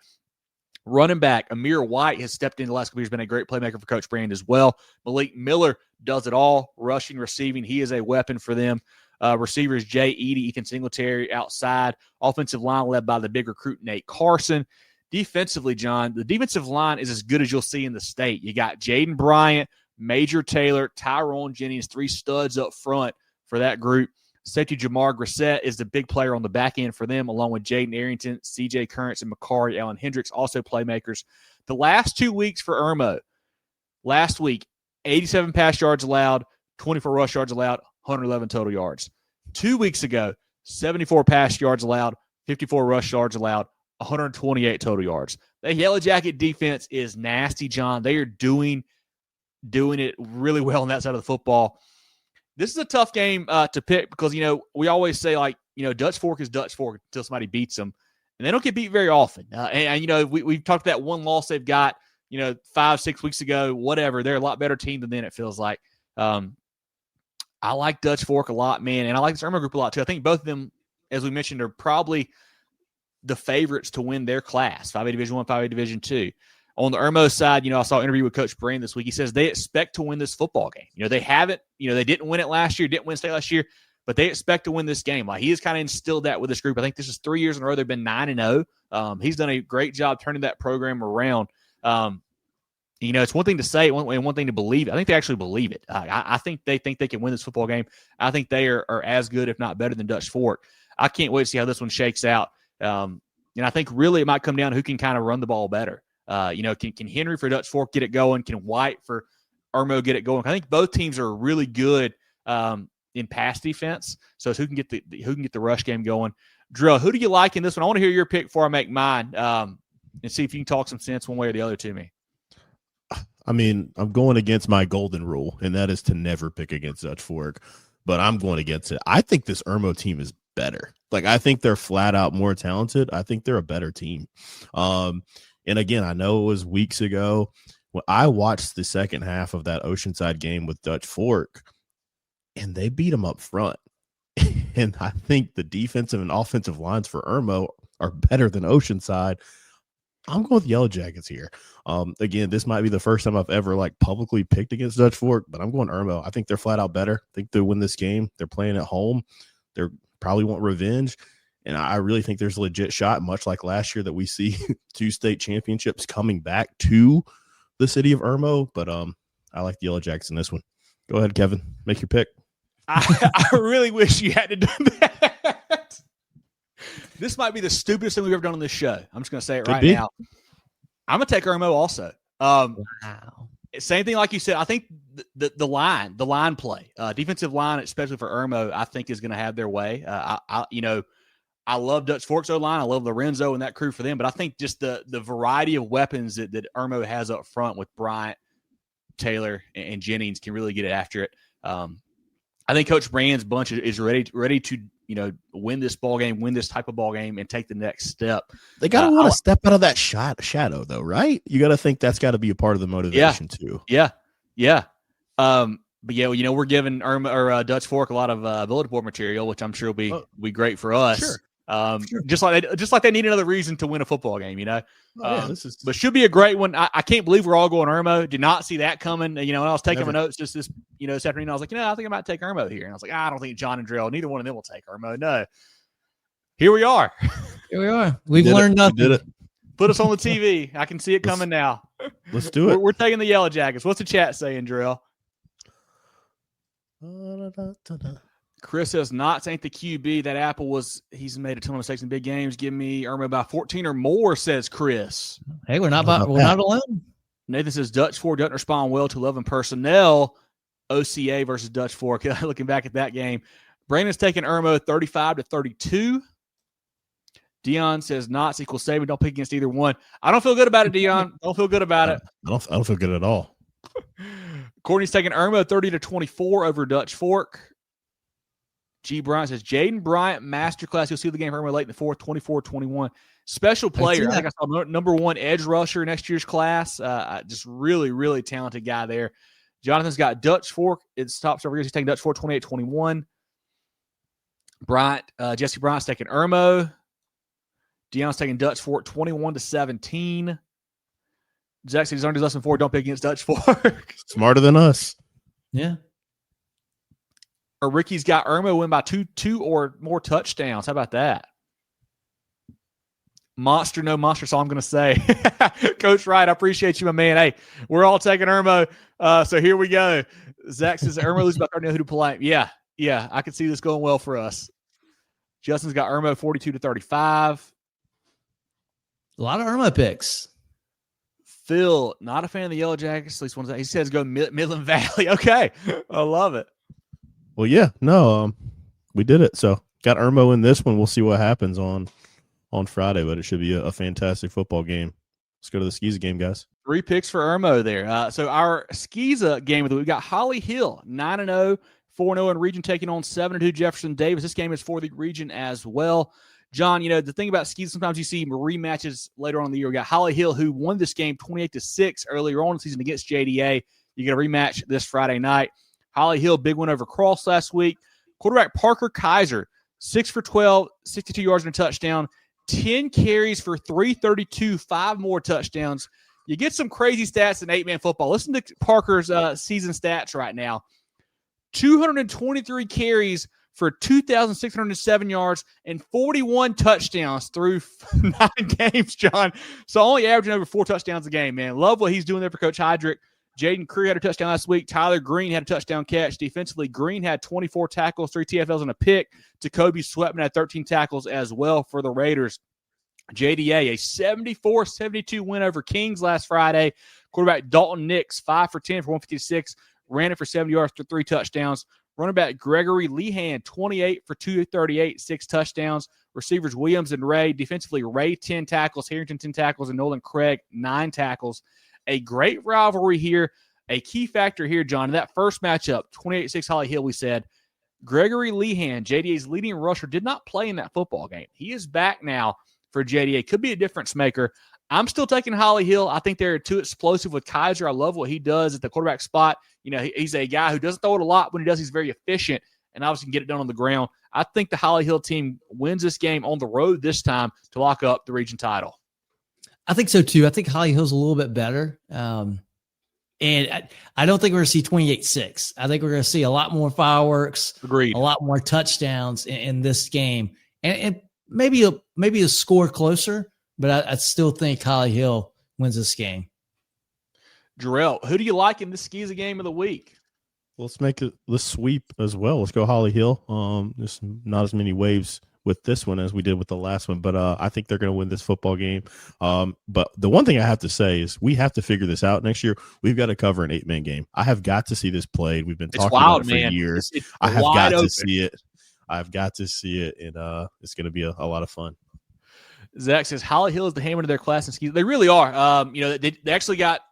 [SPEAKER 1] Running back Amir White has stepped in the last couple years, been a great playmaker for Coach Brand as well. Malik Miller does it all, rushing, receiving. He is a weapon for them. Receivers Jay Edie, Ethan Singletary outside. Offensive line led by the big recruit Nate Carson. Defensively, John, the defensive line is as good as you'll see in the state. You got Jaden Bryant, Major Taylor, Tyrone Jennings, 3 studs up front for that group. Safety Jamar Grissett is the big player on the back end for them, along with Jaden Arrington, CJ Currents, and Makari Allen Hendricks, also playmakers. The last 2 weeks for Irmo, last week, 87 pass yards allowed, 24 rush yards allowed, 111 total yards. 2 weeks ago, 74 pass yards allowed, 54 rush yards allowed, 128 total yards. The Yellow Jacket defense is nasty, John. They are doing it really well on that side of the football. This is a tough game to pick because, we always say, Dutch Fork is Dutch Fork until somebody beats them. And they don't get beat very often. We've talked about that one loss they've got, 5-6 weeks ago, whatever. They're a lot better team than then, it feels like. I like Dutch Fork a lot, man, and I like this Irmo group a lot, too. I think both of them, as we mentioned, are probably the favorites to win their class, 5A Division I, 5A Division II. On the Irmo side, I saw an interview with Coach Brand this week. He says they expect to win this football game. They haven't, they didn't win it last year, didn't win state last year, but they expect to win this game. Like, he has kind of instilled that with this group. I think this is 3 years in a row they've been 9-0. He's done a great job turning that program around. It's one thing to say and one thing to believe it. I think they actually believe it. I think they can win this football game. I think they are as good, if not better, than Dutch Fork. I can't wait to see how this one shakes out. And I think really it might come down to who can kind of run the ball better. Can Henry for Dutch Fork get it going? Can White for Irmo get it going? I think both teams are really good in pass defense. So it's who can get the rush game going. Jerel, who do you like in this one? I want to hear your pick before I make mine, and see if you can talk some sense one way or the other to me.
[SPEAKER 3] I mean, I'm going against my golden rule, and that is to never pick against Dutch Fork, but I'm going against it. I think this Irmo team is better. Like, I think they're flat out more talented. I think they're a better team. And again, I know it was weeks ago when I watched the second half of that Oceanside game with Dutch Fork, and they beat them up front. And I think the defensive and offensive lines for Irmo are better than Oceanside. I'm going with Yellow Jackets here. Again, this might be the first time I've ever publicly picked against Dutch Fork, but I'm going Irmo. I think they're flat out better. I think they'll win this game. They're playing at home. They're probably want revenge. And I really think there's a legit shot, much like last year, that we see 2 state championships coming back to the city of Irmo. But I like the Yellow Jackets in this one. Go ahead, Kevin. Make your pick.
[SPEAKER 1] I really wish you had done that. This might be the stupidest thing we've ever done on this show. I'm just going to say it now. I'm going to take Irmo also. Wow. Same thing like you said. I think the line play, defensive line, especially for Irmo, I think is going to have their way. I love Dutch Fork's O-line. I love Lorenzo and that crew for them. But I think just the variety of weapons that Irmo has up front with Bryant, Taylor, and Jennings can really get after it. I think Coach Brand's bunch is ready to win this ball game, win this type of ball game, and take the next step.
[SPEAKER 3] They got to want to step out of that shadow, though, right? You got to think that's got to be a part of the motivation too.
[SPEAKER 1] Yeah. But yeah, we're giving Irmo or Dutch Fork a lot of bulletin board material, which I'm sure will be great for us.
[SPEAKER 3] Sure.
[SPEAKER 1] Just like they need another reason to win a football game,
[SPEAKER 3] But
[SPEAKER 1] should be a great one. I can't believe we're all going Irmo. Did not see that coming. When I was taking my notes just this afternoon, I was like, I think I might take Irmo here. And I was like, I don't think John and Jerel, neither one of them will take Irmo. No. Here we are.
[SPEAKER 2] We've learned nothing.
[SPEAKER 3] We did it.
[SPEAKER 1] Put us on the TV. I can see it coming now.
[SPEAKER 3] Let's do it.
[SPEAKER 1] We're taking the Yellow Jackets. What's the chat saying, Jerel? Chris says, Knox ain't the QB. That Apple he's made a ton of mistakes in big games. Give me Irmo about 14 or more, says Chris.
[SPEAKER 2] Hey, we're not alone.
[SPEAKER 1] Nathan says, Dutch Fork doesn't respond well to 11 personnel. OCA versus Dutch Fork. Looking back at that game. Brandon's taking Irmo 35-32. Dion says, Knox equals saving. Don't pick against either one. I don't feel good about it, Dion. Don't feel good about it.
[SPEAKER 3] I don't feel good at all.
[SPEAKER 1] Courtney's taking Irmo 30-24 over Dutch Fork. G. Bryant says, Jaden Bryant, masterclass. You'll see the game for Irmo late in the fourth, 24-21. Special player. I think I saw number 1 edge rusher next year's class. Just really, really talented guy there. Jonathan's got Dutch Fork. It stops over here. He's taking Dutch Fork 28-21. Jesse Bryant's taking Irmo. Dion's taking Dutch Fork 21-17. Zach said he's earned his lesson 4. Don't pick against Dutch Fork.
[SPEAKER 3] Smarter than us.
[SPEAKER 2] Yeah.
[SPEAKER 1] Or Ricky's got Irmo win by two or more touchdowns. How about that? Monster, no monster. That's all I'm going to say. Coach Wright, I appreciate you, my man. Hey, we're all taking Irmo. So here we go. Zach says Irmo loses by 30 who to play. Yeah. I can see this going well for us. Justin's got Irmo 42-35.
[SPEAKER 2] A lot of Irmo picks.
[SPEAKER 1] Phil, not a fan of the Yellow Jackets. At least one. He says go Midland Valley. Okay. I love it.
[SPEAKER 3] Well, yeah, no, we did it. So got Irmo in this one. We'll see what happens on Friday, but it should be a fantastic football game. Let's go to the SCISA game, guys.
[SPEAKER 1] 3 picks for Irmo there. So our SCISA game of the week, we got Holly Hill, 9-0, 4-0 in region, taking on 7-2 Jefferson Davis. This game is for the region as well. John, the thing about SCISA, sometimes you see rematches later on in the year. We got Holly Hill, who won this game 28-6 earlier on in the season against JDA. You get a rematch this Friday night. Holly Hill, big win over Cross last week. Quarterback Parker Kaiser, 6 for 12, 62 yards and a touchdown, 10 carries for 332, 5 more touchdowns. You get some crazy stats in 8-man football. Listen to Parker's season stats right now. 223 carries for 2,607 yards and 41 touchdowns through 9 games, John. So only averaging over 4 touchdowns a game, man. Love what he's doing there for Coach Hendricks. Jaden Crew had a touchdown last week. Tyler Green had a touchdown catch. Defensively, Green had 24 tackles, 3 TFLs, and a pick. Jacoby Sweatman had 13 tackles as well for the Raiders. JDA, a 74-72 win over Kings last Friday. Quarterback Dalton Nix, 5 for 10 for 156, ran it for 70 yards for 3 touchdowns. Running back Gregory Lehan, 28 for 238, 6 touchdowns. Receivers Williams and Ray. Defensively, Ray 10 tackles, Harrington 10 tackles, and Nolan Craig 9 tackles. A great rivalry here. A key factor here, John, in that first matchup, 28-6 Holly Hill, we said, Gregory Lehan, JDA's leading rusher, did not play in that football game. He is back now for JDA. Could be a difference maker. I'm still taking Holly Hill. I think they're too explosive with Kaiser. I love what he does at the quarterback spot. You know, he's a guy who doesn't throw it a lot. When he does, he's very efficient and obviously can get it done on the ground. I think the Holly Hill team wins this game on the road this time to lock up the region title.
[SPEAKER 2] I think so too. I think Holly Hill's a little bit better. And I don't think we're going to see 28-6. I think we're going to see a lot more fireworks.
[SPEAKER 1] Agreed.
[SPEAKER 2] A lot more touchdowns in this game. And maybe a score closer, but I still think Holly Hill wins this game.
[SPEAKER 1] Jerel, who do you like in this SCISA game of the week?
[SPEAKER 3] Let's sweep as well. Let's go Holly Hill. There's not as many waves with this one as we did with the last one, but I think they're going to win this football game. But the one thing I have to say is we have to figure this out next year. We've got to cover an 8-man game. I have got to see this played. We've been talking about it for years. I have got to see it. I've got to see it, and it's going to be a lot of fun.
[SPEAKER 1] Zach says Holly Hill is the hammer to their class in SCISA. They really are. They actually got,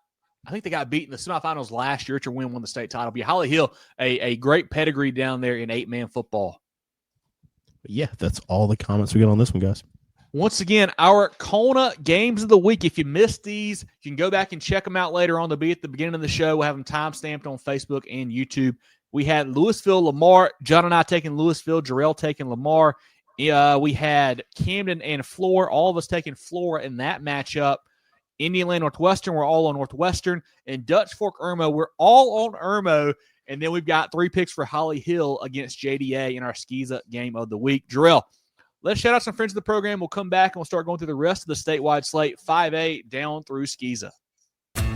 [SPEAKER 1] I think they got beat in the semifinals last year. Richard Wynn won the state title. But Holly Hill, a great pedigree down there in 8-man football.
[SPEAKER 3] Yeah, that's all the comments we get on this one, guys.
[SPEAKER 1] Once again, our CONA games of the week. If you missed these, you can go back and check them out later on. They'll be at the beginning of the show. We'll have them time-stamped on Facebook and YouTube. We had Lewisville Lamar. John and I taking Lewisville. Jerel taking Lamar. We had Camden and Flora. All of us taking Flora in that matchup. Indiana Northwestern, we're all on Northwestern. And Dutch Fork Irmo, we're all on Irmo. And then we've got 3 picks for Holly Hill against JDA in our SCISA game of the week. Jerel, let's shout out some friends of the program. We'll come back and we'll start going through the rest of the statewide slate, 5A down through SCISA.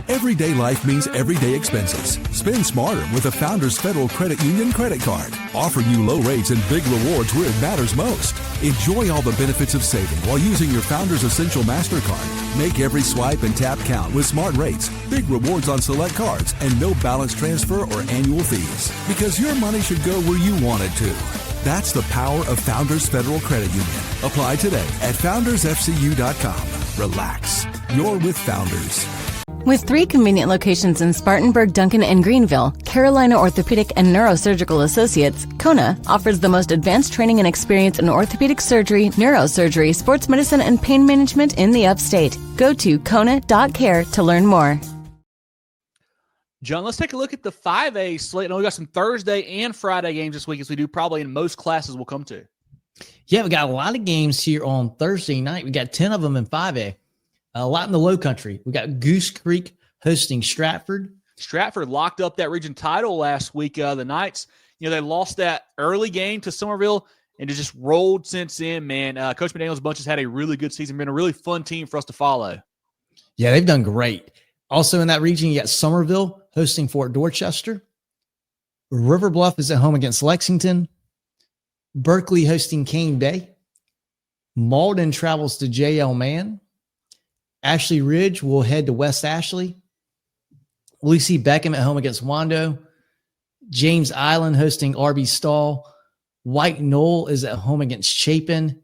[SPEAKER 4] Everyday life means everyday expenses. Spend smarter with a Founders Federal Credit Union credit card, offering you low rates and big rewards where it matters most. Enjoy all the benefits of saving while using your Founders Essential MasterCard. Make every swipe and tap count with smart rates, big rewards on select cards, and no balance transfer or annual fees. Because your money should go where you want it to. That's the power of Founders Federal Credit Union. Apply today at foundersfcu.com. Relax. You're with Founders.
[SPEAKER 5] With 3 convenient locations in Spartanburg, Duncan, and Greenville, Carolina Orthopaedic and Neurosurgical Associates, CONA offers the most advanced training and experience in orthopedic surgery, neurosurgery, sports medicine, and pain management in the upstate. Go to kona.care to learn more.
[SPEAKER 1] John, let's take a look at the 5A slate. I know we got some Thursday and Friday games this week, as we do probably in most classes we'll come to.
[SPEAKER 2] Yeah, we got a lot of games here on Thursday night. We got 10 of them in 5A. A lot in the Low Country. We got Goose Creek hosting Stratford.
[SPEAKER 1] Stratford locked up that region title last week. The Knights, they lost that early game to Somerville and it just rolled since then, man. Coach McDaniel's bunch has had a really good season, been a really fun team for us to follow.
[SPEAKER 2] Yeah, they've done great. Also in that region, you got Somerville hosting Fort Dorchester. River Bluff is at home against Lexington. Berkeley hosting Cane Bay. Malden travels to J.L. Mann. Ashley Ridge will head to West Ashley. Lucy Beckham at home against Wando. James Island hosting R.B. Stall. White Knoll is at home against Chapin.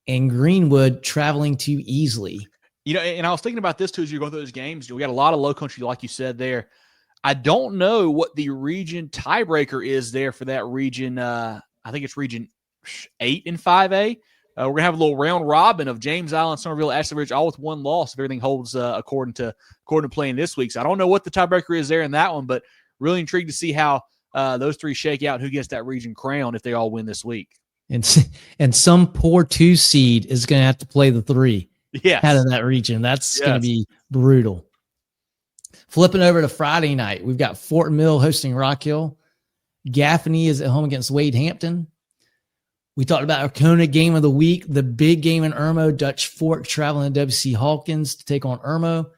[SPEAKER 2] And Greenwood traveling to Easley.
[SPEAKER 1] And I was thinking about this too as you're going through those games. We got a lot of Low Country, like you said there. I don't know what the region tiebreaker is there for that region. I think it's region 8 in 5A. We're going to have a little round robin of James Island, Somerville, Ashley Ridge, all with 1 loss if everything holds according to playing this week. So I don't know what the tiebreaker is there in that one, but really intrigued to see how those 3 shake out and who gets that region crown if they all win this week.
[SPEAKER 2] And some poor 2 seed is going to have to play the 3 out of that region. That's going to be brutal. Flipping over to Friday night, we've got Fort Mill hosting Rock Hill. Gaffney is at home against Wade Hampton. We talked about our CONA game of the week, the big game in Irmo, Dutch Fork traveling to WC Hawkins to take on Irmo.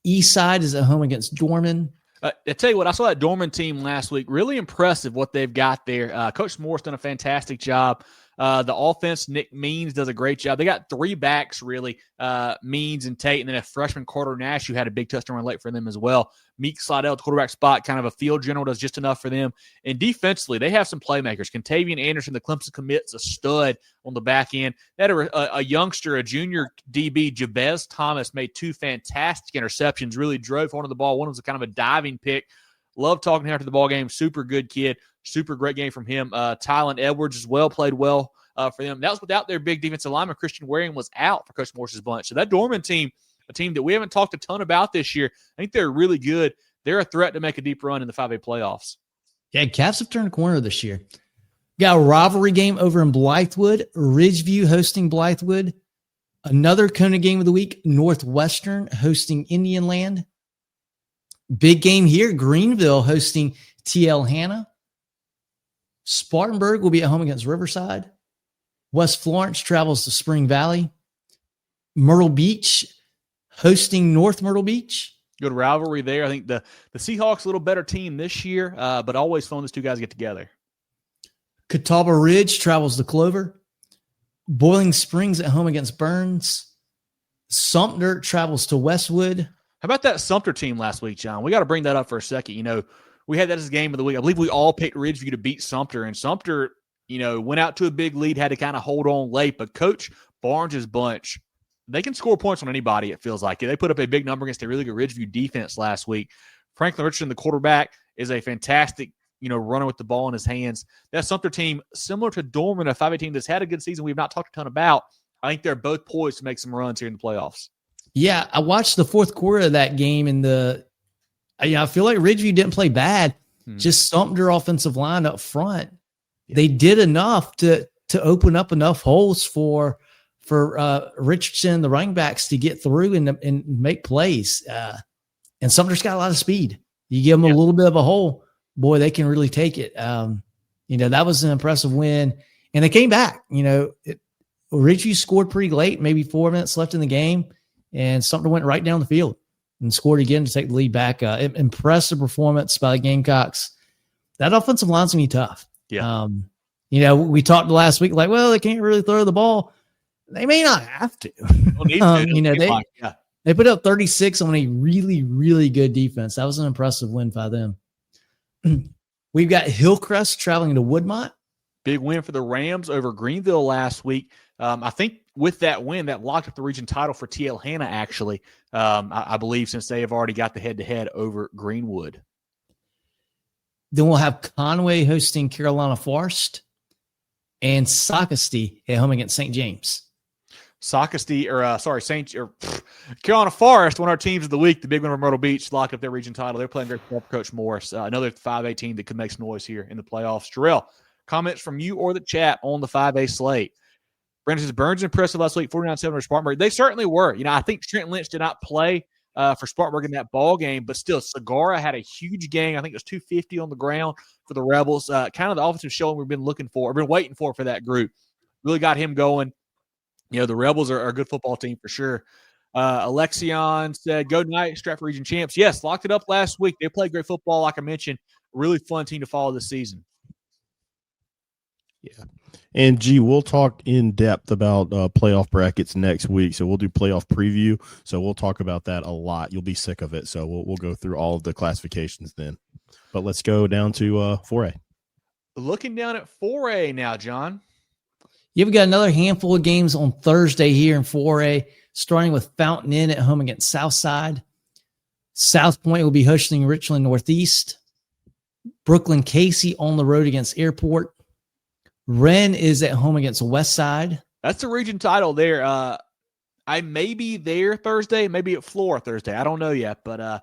[SPEAKER 2] Eastside is at home against Dorman.
[SPEAKER 1] I tell you what, I saw that Dorman team last week. Really impressive what they've got there. Coach Moore's done a fantastic job. The offense, Nick Means does a great job. They got 3 backs, really, Means and Tate, and then a freshman Carter Nash who had a big touchdown run late for them as well. Meek Slidell, quarterback spot, kind of a field general, does just enough for them. And defensively, they have some playmakers. Contavian Anderson, the Clemson commit's a stud on the back end. They had a youngster, a junior DB, Jabez Thomas, made 2 fantastic interceptions, really drove onto the ball. One was a kind of a diving pick. Love talking to him after the ball game. Super good kid. Super great game from him. Tylen Edwards as well, played well for them. That was without their big defensive lineman. Christian Waring was out for Coach Morse's bunch. So that Dorman team, a team that we haven't talked a ton about this year, I think they're really good. They're a threat to make a deep run in the 5A playoffs.
[SPEAKER 2] Yeah, Cavs have turned a corner this year. Got a rivalry game over in Blythewood. Ridgeview hosting Blythewood. Another CONA game of the week, Northwestern hosting Indian Land. Big game here, Greenville hosting TL Hanna. Spartanburg will be at home against Riverside. West Florence travels to Spring Valley. Myrtle Beach hosting North Myrtle Beach.
[SPEAKER 1] Good rivalry there. I think the Seahawks a little better team this year, but always fun those two guys get together.
[SPEAKER 2] Catawba Ridge travels to Clover. Boiling Springs at home against Burns. Sumter travels to Westwood.
[SPEAKER 1] How about that Sumter team last week, John? We got to bring that up for a second. You know, we had that as a game of the week. I believe we all picked Ridgeview to beat Sumter, and Sumter, you know, went out to a big lead, had to kind of hold on late. But Coach Barnes' bunch, they can score points on anybody, it feels like. They put up a big number against a really good Ridgeview defense last week. Franklin Richardson, the quarterback, is a fantastic, you know, runner with the ball in his hands. That Sumter team, similar to Dorman, a 5A team that's had a good season we've not talked a ton about, I think they're both poised to make some runs here in the playoffs.
[SPEAKER 2] Yeah, I watched the fourth quarter of that game, and I feel like Ridgeview didn't play bad. Just Sumter offensive line up front. Yeah. They did enough to open up enough holes for Richardson, the running backs, to get through and make plays. And Sumter's got a lot of speed. You give them a little bit of a hole, boy, they can really take it. That was an impressive win. And they came back. Ridgeview scored pretty late, maybe 4 minutes left in the game, and Sumter went right down the field and scored again to take the lead back. Impressive performance by the Gamecocks. That offensive line's going to be tough.
[SPEAKER 1] Yeah.
[SPEAKER 2] We talked last week, like, well, they can't really throw the ball. They may not have to. They put up 36 on a really, really good defense. That was an impressive win by them. We've got Hillcrest traveling to Woodmont.
[SPEAKER 1] Big win for the Rams over Greenville last week. I think with that win, that locked up the region title for TL Hanna, actually, I believe, since they have already got the head-to-head over Greenwood.
[SPEAKER 2] Then we'll have Conway hosting Carolina Forest and Socastee at home against St. James.
[SPEAKER 1] Carolina Forest, one of our teams of the week, the big one from Myrtle Beach, locked up their region title. They're playing great for Coach Morris. Another 5A team that could make some noise here in the playoffs. Jerel, comments from you or the chat on the 5A slate. Brandon says, Burns impressive last week, 49-7 over Spartanburg. They certainly were. I think Trent Lynch did not play for Spartanburg in that ball game, but still, Segura had a huge game. I think it was 250 on the ground for the Rebels. Kind of the offensive showing we've been looking for, been waiting for that group. Really got him going. The Rebels are a good football team for sure. Alexion said, go Knights, Stratford Region champs. Yes, locked it up last week. They played great football, like I mentioned. Really fun team to follow this season.
[SPEAKER 3] Yeah. And, we'll talk in depth about playoff brackets next week. So we'll do playoff preview. So we'll talk about that a lot. You'll be sick of it. So we'll go through all of the classifications then. But let's go down to 4A.
[SPEAKER 1] Looking down at 4A now, John.
[SPEAKER 2] You've got another handful of games on Thursday here in 4A, starting with Fountain Inn at home against Southside. South Point will be hosting Richland Northeast. Brooklyn Casey on the road against Airport. Wren is at home against Westside.
[SPEAKER 1] That's the region title there. I may be there Thursday, maybe at Flora Thursday. I don't know yet, but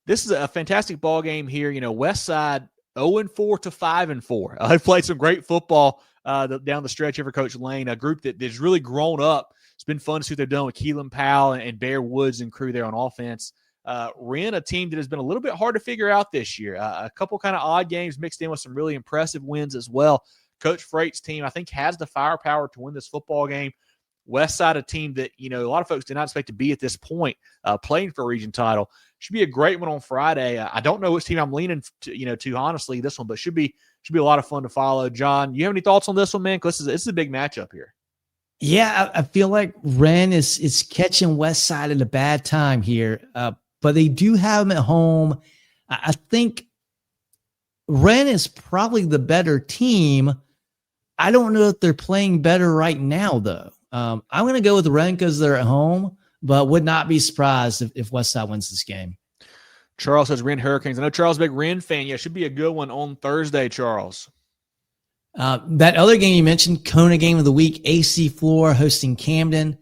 [SPEAKER 1] this is a fantastic ball game here. Westside 0-4 to 5-4. They've played some great football down the stretch here for Coach Lane, a group that has really grown up. It's been fun to see what they've done with Keelan Powell and Bear Woods and crew there on offense. Wren, a team that has been a little bit hard to figure out this year. A couple kind of odd games mixed in with some really impressive wins as well. Coach Freight's team, I think, has the firepower to win this football game. Westside, a team that, a lot of folks did not expect to be at this point playing for a region title. Should be a great one on Friday. I don't know which team I'm leaning to honestly, this one, but should be a lot of fun to follow. John, you have any thoughts on this one, man? Because this is a big matchup here.
[SPEAKER 2] Yeah, I feel like Wren is catching Westside at a bad time here, but they do have them at home. I think Wren is probably the better team. I don't know if they're playing better right now, though. I'm going to go with Wren because they're at home, but would not be surprised if Westside wins this game.
[SPEAKER 1] Charles says Wren Hurricanes. I know Charles is a big Wren fan. Yeah, should be a good one on Thursday, Charles.
[SPEAKER 2] That other game you mentioned, CONA game of the week, AC Flora hosting Camden.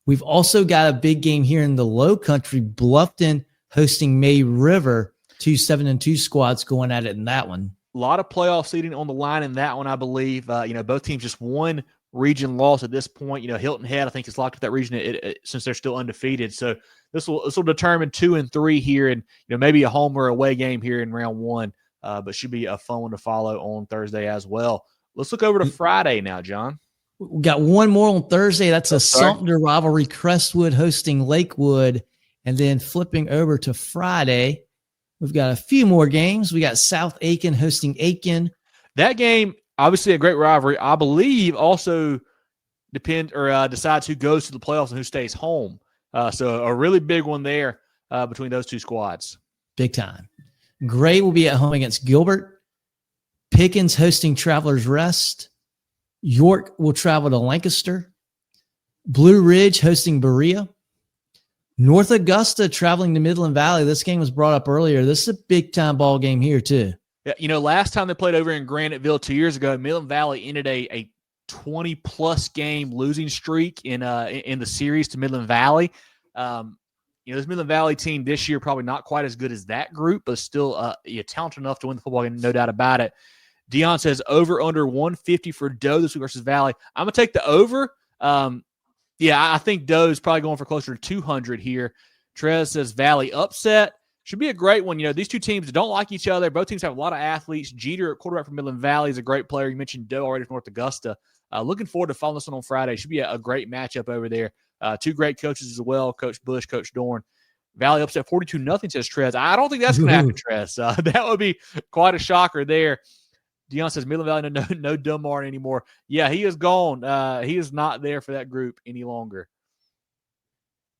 [SPEAKER 2] We've also got a big game here in the Low Country, Bluffton hosting May River. 2 7-2 squads going at it in that one.
[SPEAKER 1] A lot of playoff seeding on the line in that one, I believe. Both teams just one region loss at this point. Hilton Head, I think, is locked up that region since they're still undefeated. So this will determine 2 and 3 here, and maybe a home or away game here in round 1. But should be a fun one to follow on Thursday as well. Let's look over to Friday now, John.
[SPEAKER 2] We got one more on Thursday. That's a Sumter rivalry, Crestwood hosting Lakewood, and then flipping over to Friday. We've got a few more games. We got South Aiken hosting Aiken.
[SPEAKER 1] That game, obviously a great rivalry. I believe also decides who goes to the playoffs and who stays home. So a really big one there between those two squads.
[SPEAKER 2] Big time. Gray will be at home against Gilbert. Pickens hosting Travelers Rest. York will travel to Lancaster. Blue Ridge hosting Berea. North Augusta traveling to Midland Valley. This game was brought up earlier. This is a big-time ball game here, too.
[SPEAKER 1] Yeah, last time they played over in Graniteville 2 years ago, Midland Valley ended a 20-plus game losing streak in the series to Midland Valley. This Midland Valley team this year probably not quite as good as that group, but still talented enough to win the football game, no doubt about it. Dion says over under 150 for Doe this week versus Valley. I'm going to take the over. I think Doe is probably going for closer to 200 here. Trez says Valley upset. Should be a great one. These two teams don't like each other. Both teams have a lot of athletes. Jeter, quarterback from Midland Valley, is a great player. You mentioned Doe already from North Augusta. Looking forward to following this one on Friday. Should be a great matchup over there. Two great coaches as well, Coach Bush, Coach Dorn. Valley upset 42-0, says Trez. I don't think that's going to happen, Trez. That would be quite a shocker there. Dion says Midland Valley, no Dunbar anymore. Yeah, he is gone. He is not there for that group any longer.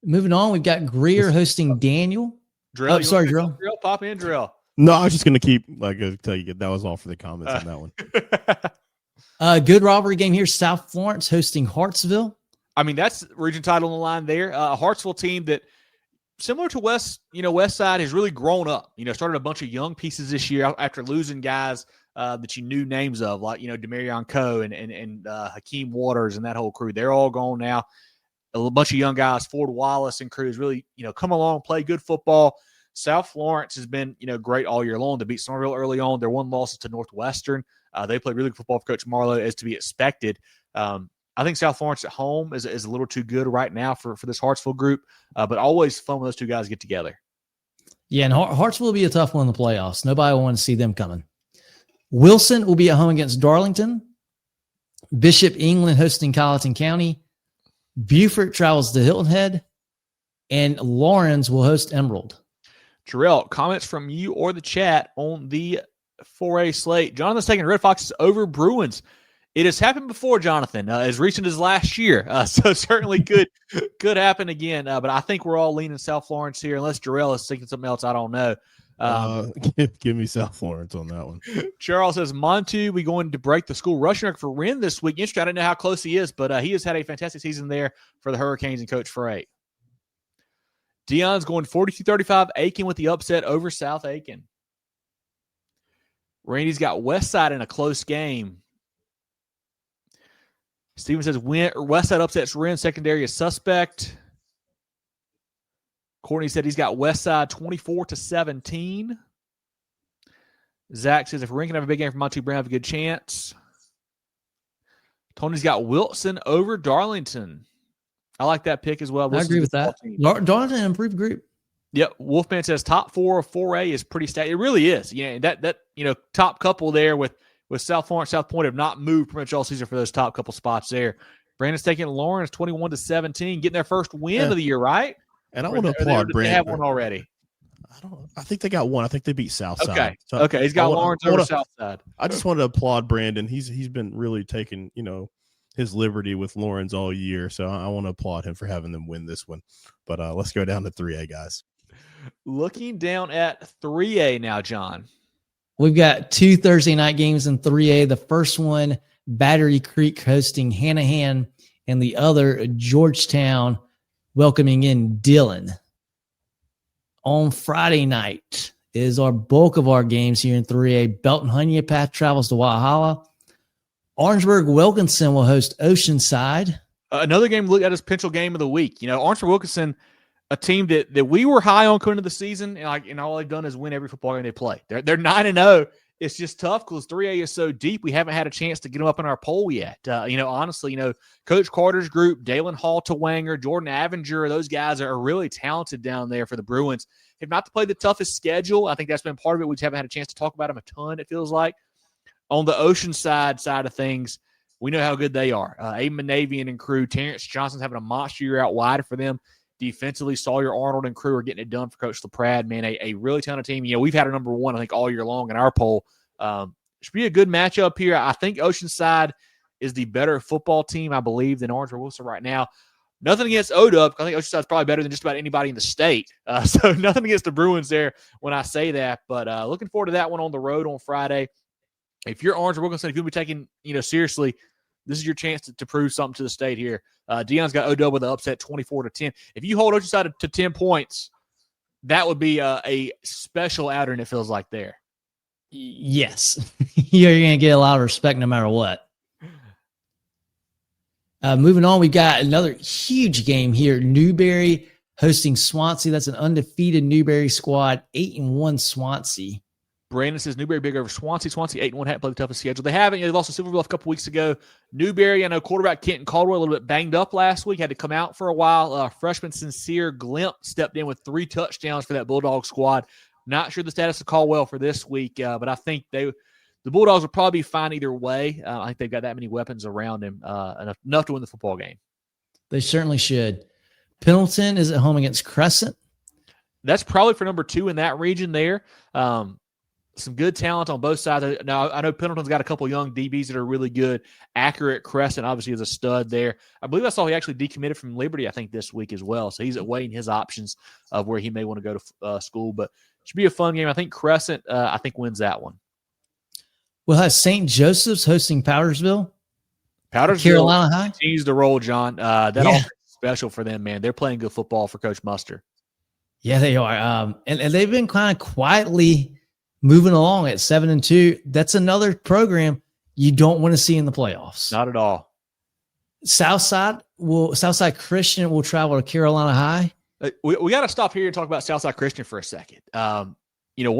[SPEAKER 2] Moving on, we've got Greer hosting Daniel.
[SPEAKER 1] Jerel,
[SPEAKER 2] Jerel.
[SPEAKER 1] Jerel, pop in, Jerel.
[SPEAKER 3] No, I was just going to keep, tell you, that was all for the comments on that one.
[SPEAKER 2] Good rivalry game here. South Florence hosting Hartsville.
[SPEAKER 1] I mean, that's region title on the line there. Hartsville team that, similar to West Side, has really grown up. Started a bunch of young pieces this year after losing guys that you knew names of, like, Demarion Coe and Hakeem Waters and that whole crew. They're all gone now. A bunch of young guys, Ford Wallace and crew, has really, come along, play good football. South Florence has been, great all year long. They beat Somerville early on. Their one loss is to Northwestern. They played really good football for Coach Marlowe, as to be expected. I think South Florence at home is a little too good right now for this Hartsville group, but always fun when those two guys get together.
[SPEAKER 2] Yeah, and Hartsville will be a tough one in the playoffs. Nobody will want to see them coming. Wilson will be at home against Darlington. Bishop England hosting Colleton County. Beaufort travels to Hilton Head. And Lawrence will host Emerald.
[SPEAKER 1] Jerel, comments from you or the chat on the 4A slate. Jonathan's taking Red Foxes over Bruins. It has happened before, Jonathan, as recent as last year. So certainly could happen again. But I think we're all leaning South Florence here, unless Jerel is thinking something else. I don't know.
[SPEAKER 3] Give me South Florence on that one.
[SPEAKER 1] Charles says, Montu, we going to break the school rushing record for Wren this week. Interesting. I don't know how close he is, but he has had a fantastic season there for the Hurricanes and Coach Frey. Dion's going 42-35, Aiken with the upset over South Aiken. Randy's got Westside in a close game. Steven says Westside upsets Wren, secondary is suspect. Courtney said he's got Westside 24-17. Zach says if Wren can have a big game for Monty Brown, have a good chance. Tony's got Wilson over Darlington. I like that pick as well.
[SPEAKER 2] I agree with that. Darlington, improved group.
[SPEAKER 1] Yep. Wolfman says top 4 of 4A is pretty stacked. It really is. That top couple there with South Florence, South Point have not moved pretty much all season for those top couple spots there. Brandon's taking Lawrence 21-17, getting their first win of the year, right?
[SPEAKER 3] And I want to applaud Brandon.
[SPEAKER 1] They have one already.
[SPEAKER 3] I think they got one. I think they beat Southside.
[SPEAKER 1] Okay. Okay. He's got Lawrence over Southside.
[SPEAKER 3] I just wanted to applaud Brandon. He's been really taking, his liberty with Lawrence all year. So I want to applaud him for having them win this one. But let's go down to 3A, guys.
[SPEAKER 1] Looking down at 3A now, John.
[SPEAKER 2] We've got 2 Thursday night games in 3A. The first one, Battery Creek hosting Hanahan, and the other, Georgetown welcoming in Dillon. On Friday night is our bulk of our games here in 3A. Belton Honeypath travels to Walhalla. Orangeburg-Wilkinson will host Oceanside.
[SPEAKER 1] Another game to look at is potential game of the week. Orangeburg-Wilkinson, a team that we were high on coming into the season, and all they've done is win every football game they play. They're 9-0. It's just tough because 3A is so deep. We haven't had a chance to get them up in our poll yet. Honestly, Coach Carter's group, Dalen Hall to Wanger, Jordan Avenger, those guys are really talented down there for the Bruins. Have not to play the toughest schedule. I think that's been part of it. We just haven't had a chance to talk about them a ton, it feels like. On the Oceanside side of things, we know how good they are. Aiden Manavian and crew, Terrence Johnson's having a monster year out wide for them. Defensively, Sawyer Arnold and crew are getting it done for Coach LaPrade. Man, a really talented team. We've had a number one, I think, all year long in our poll. Should be a good matchup here. I think Oceanside is the better football team, I believe, than Orangeburg-Wilson right now. Nothing against ODUP. I think Oceanside's probably better than just about anybody in the state. So nothing against the Bruins there when I say that. But looking forward to that one on the road on Friday. If you're Orangeburg-Wilson, if you'll be taking seriously, this is your chance to prove something to the state here. Dion's got ODUP with an upset 24-10. If you hold Oceanside to 10 points, that would be a special outing, it feels like there.
[SPEAKER 2] Yes. You're going to get a lot of respect no matter what. Moving on, we got another huge game here. Newberry hosting Swansea. That's an undefeated Newberry squad, 8-1 Swansea.
[SPEAKER 1] Brandon says Newberry big over Swansea. Swansea 8-1 hadn't played the toughest schedule. They haven't. They lost to Silverville a couple weeks ago. Newberry, I know quarterback Kenton Caldwell a little bit banged up last week, had to come out for a while. Freshman Sincere Glimp stepped in with 3 touchdowns for that Bulldog squad. Not sure the status of Caldwell for this week, but I think the Bulldogs will probably be fine either way. I think they've got that many weapons around him, enough to win the football game. They certainly should. Pendleton is at home against Crescent. That's probably for number 2 in that region there. Some good talent on both sides. Now, I know Pendleton's got a couple young DBs that are really good. Accurate Crescent obviously is a stud there. I believe I saw he actually decommitted from Liberty, I think, this week as well. So he's weighing his options of where he may want to go to school. But it should be a fun game. I think Crescent, wins that one. We'll have St. Joseph's hosting Powdersville. Carolina High continues to roll, John. Offense is special for them, man. They're playing good football for Coach Muster. Yeah, they are. And they've been kind of quietly moving along at 7-2. That's another program you don't want to see in the playoffs. Not at all. Southside Christian will travel to Carolina High. We got to stop here and talk about Southside Christian for a second. One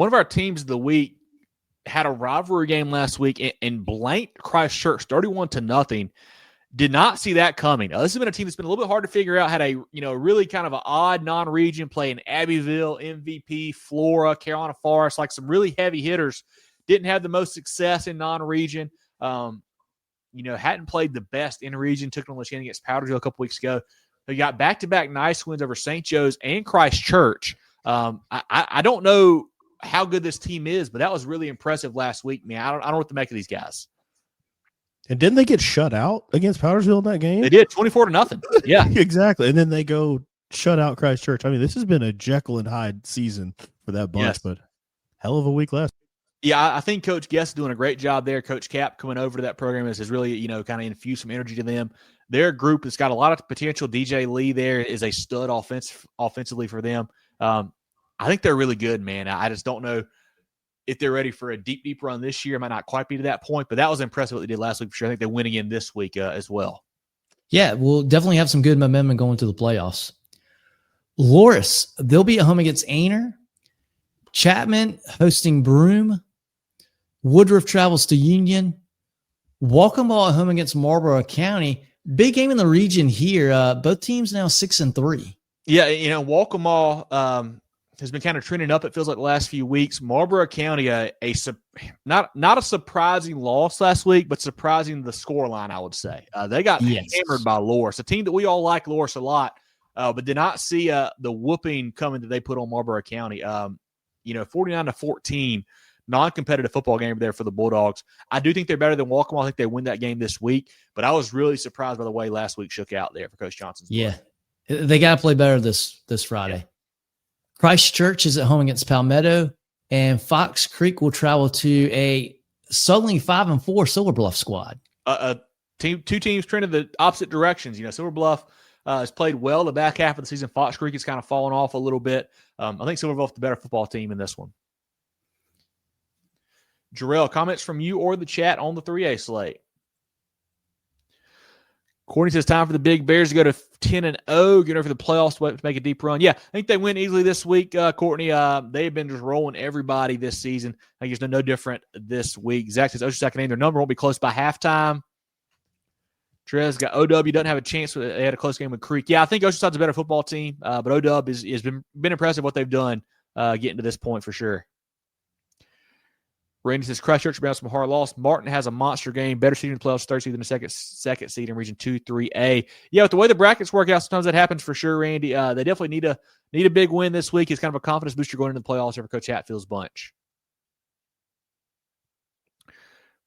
[SPEAKER 1] of our teams of the week had a rivalry game last week and blanked Christchurch 31-0. Did not see that coming. This has been a team that's been a little bit hard to figure out. Had a really kind of an odd non-region playing Abbeville, MVP, Flora, Carolina Forest, like some really heavy hitters. Didn't have the most success in non-region. Hadn't played the best in region. Took it on the chin against Powdersville a couple weeks ago. They got back-to-back nice wins over St. Joe's and Christchurch. I don't know how good this team is, but that was really impressive last week, man. I don't know what to make of these guys.
[SPEAKER 3] And didn't they get shut out against Powdersville in that game?
[SPEAKER 1] They did, 24-0. Yeah,
[SPEAKER 3] exactly. And then they go shut out Christchurch. I mean, this has been a Jekyll and Hyde season for that bunch, but hell of a week last.
[SPEAKER 1] Yeah, I think Coach Guest is doing a great job there. Coach Cap coming over to that program has really, kind of infused some energy to them. Their group has got a lot of potential. DJ Lee there is a stud offensively for them. I think they're really good, man. I just don't know if they're ready for a deep run this year. Might not quite be to that point, but that was impressive what they did last week for sure. I think they win again this week as well. Yeah, we'll definitely have some good momentum going to the playoffs. Loris, they'll be at home against Ainer. Chapman hosting Broome. Woodruff travels to Union. Walkenball at home against Marlborough County. Big game in the region here. Both teams now 6-3. Yeah, Walkenball, has been kind of trending up, it feels like, the last few weeks. Marlboro County, not a surprising loss last week, but surprising the scoreline, I would say. They got hammered by Loris, a team that we all like Loris a lot, but did not see the whooping coming that they put on Marlboro County. 49-14, non-competitive football game there for the Bulldogs. I do think they're better than Walkmore. I think they win that game this week, but I was really surprised by the way last week shook out there for Coach Johnson's play.
[SPEAKER 2] They got to play better this Friday. Yeah. Christchurch is at home against Palmetto, and Fox Creek will travel to a suddenly 5-4 Silver Bluff squad.
[SPEAKER 1] Two teams trending the opposite directions. Silver Bluff has played well the back half of the season. Fox Creek has kind of fallen off a little bit. I think Silver Bluff the better football team in this one. Jerel, comments from you or the chat on the 3A slate? Courtney says time for the Big Bears to go to 10-0, getting ready for the playoffs to make a deep run. Yeah, I think they win easily this week, Courtney. They've been just rolling everybody this season. I think it's no different this week. Zach says Oceanside can name their number, won't be close by halftime. Trez got OW, doesn't have a chance. They had a close game with Creek. Yeah, I think Oceanside's a better football team, but OW has been impressive what they've done getting to this point for sure. Randy says Christchurch bounced some hard loss. Martin has a monster game, better seed in the playoffs, third seed than the second seed in Region 2-3A. Yeah, with the way the brackets work out, sometimes that happens for sure, Randy. They definitely need a big win this week. It's kind of a confidence booster going into the playoffs for Coach Hatfield's bunch.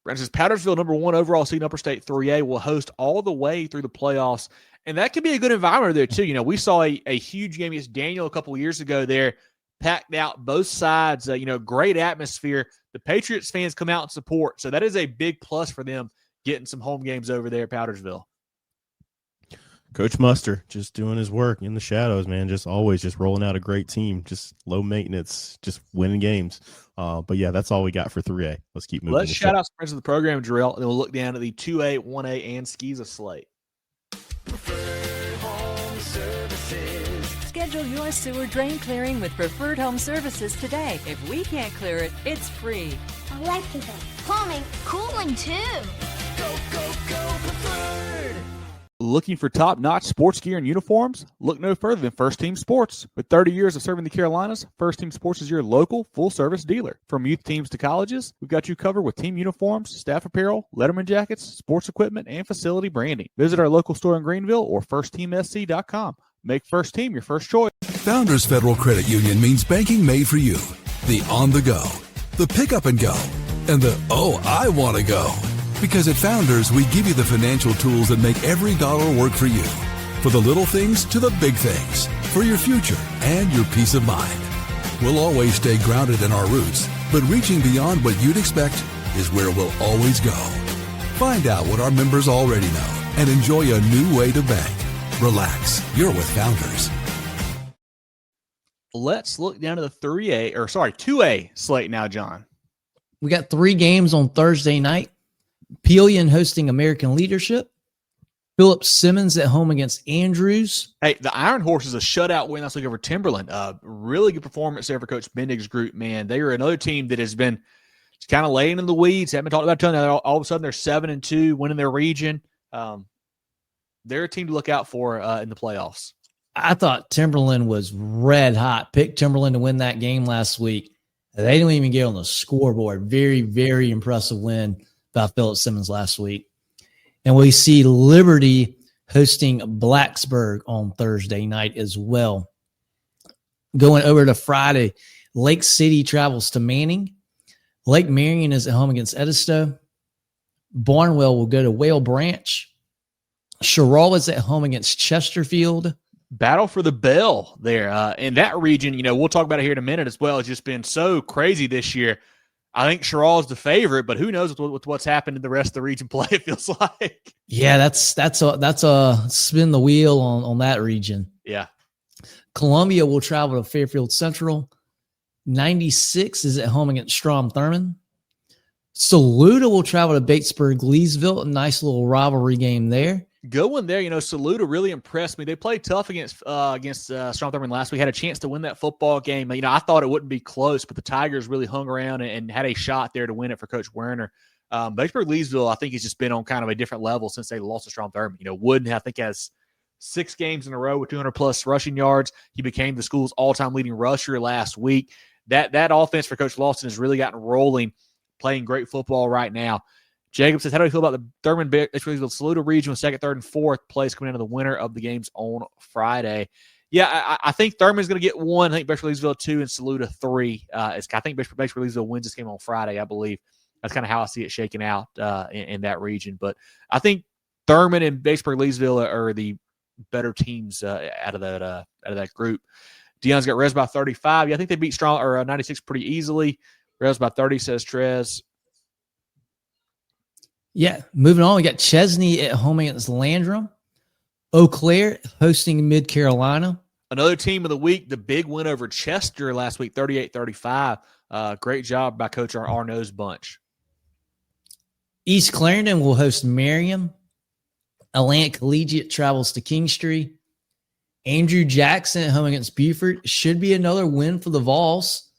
[SPEAKER 1] Brandon says Powdersville, number 1 overall seed in Upper State 3A, will host all the way through the playoffs. And that could be a good environment there, too. We saw a huge game against Daniel a couple of years ago there, packed out both sides, great atmosphere. The Patriots fans come out and support. So that is a big plus for them getting some home games over there at Powdersville.
[SPEAKER 3] Coach Muster just doing his work in the shadows, man. Just always just rolling out a great team, just low maintenance, just winning games. But yeah, that's all we got for 3A. Let's keep moving.
[SPEAKER 1] Let's shout out some friends of the program, Jerel, and then we'll look down at the 2A, 1A, and SCISA slate.
[SPEAKER 6] Schedule your sewer drain clearing with Preferred Home Services today. If we can't clear it, it's free.
[SPEAKER 7] Electrical, plumbing, cooling too.
[SPEAKER 6] Go, go, go, Preferred!
[SPEAKER 1] Looking for top-notch sports gear and uniforms? Look no further than First Team Sports. With 30 years of serving the Carolinas, First Team Sports is your local full-service dealer. From youth teams to colleges, we've got you covered with team uniforms, staff apparel, Letterman jackets, sports equipment, and facility branding. Visit our local store in Greenville or firstteamsc.com. Make First Team your first choice.
[SPEAKER 4] Founders Federal Credit Union means banking made for you. The on-the-go, the pick-up-and-go, and the oh-I-want-to-go. Because at Founders, we give you the financial tools that make every dollar work for you. For the little things to the big things. For your future and your peace of mind. We'll always stay grounded in our roots, but reaching beyond what you'd expect is where we'll always go. Find out what our members already know and enjoy a new way to bank. Relax, you're with Founders.
[SPEAKER 1] Let's look down to the 2A slate now, John.
[SPEAKER 2] We got 3 games on Thursday night. Peelian hosting American Leadership. Philip Simmons at home against Andrews.
[SPEAKER 1] Hey, the Iron Horse is a shutout win last week over Timberland. Really good performance there for Coach Bendig's group, man. They are another team that has been kind of laying in the weeds. Haven't talked about a ton. All of a sudden, they're 7-2, winning their region. They're a team to look out for in the playoffs.
[SPEAKER 2] I thought Timberland was red hot. Picked Timberland to win that game last week. They didn't even get on the scoreboard. Very, very impressive win by Philip Simmons last week. And we see Liberty hosting Blacksburg on Thursday night as well. Going over to Friday, Lake City travels to Manning. Lake Marion is at home against Edisto. Barnwell will go to Whale Branch. Sherrill is at home against Chesterfield.
[SPEAKER 1] Battle for the bell there. In that region, we'll talk about it here in a minute as well. It's just been so crazy this year. I think Sherrill is the favorite, but who knows with what's happened in the rest of the region play, it feels like.
[SPEAKER 2] Yeah, that's a spin the wheel on that region.
[SPEAKER 1] Yeah.
[SPEAKER 2] Columbia will travel to Fairfield Central. 96 is at home against Strom Thurmond. Saluda will travel to Batesburg Leesville. A nice little rivalry game there.
[SPEAKER 1] Good one there. Saluda really impressed me. They played tough against Strom Thurmond last week. Had a chance to win that football game. I thought it wouldn't be close, but the Tigers really hung around and had a shot there to win it for Coach Werner. Batesburg Leesville, I think, has just been on kind of a different level since they lost to Strom Thurmond. Wooden, I think, has 6 games in a row with 200-plus rushing yards. He became the school's all-time leading rusher last week. That offense for Coach Lawson has really gotten rolling, playing great football right now. Jacob says, how do you feel about the Thurman-Lewisville Saluda region with 2nd, 3rd, and 4th place coming into the winner of the games on Friday? Yeah, I think Thurman's going to get 1. I think Lewisville 2 and Saluda 3. I think Lewisville wins this game on Friday, I believe. That's kind of how I see it shaking out in that region. But I think Thurman and Lewisville are the better teams out of that group. Dion's got Res by 35. Yeah, I think they beat 96 pretty easily. Res by 30, says Trez.
[SPEAKER 2] Yeah, moving on, we got Chesney at home against Landrum. Eau Claire hosting Mid-Carolina.
[SPEAKER 1] Another team of the week, the big win over Chester last week, 38-35. Great job by Coach Arnaud's bunch.
[SPEAKER 2] East Clarendon will host Merriam. Atlantic Collegiate travels to Kingstree. Andrew Jackson at home against Beaufort. Should be another win for the Vols.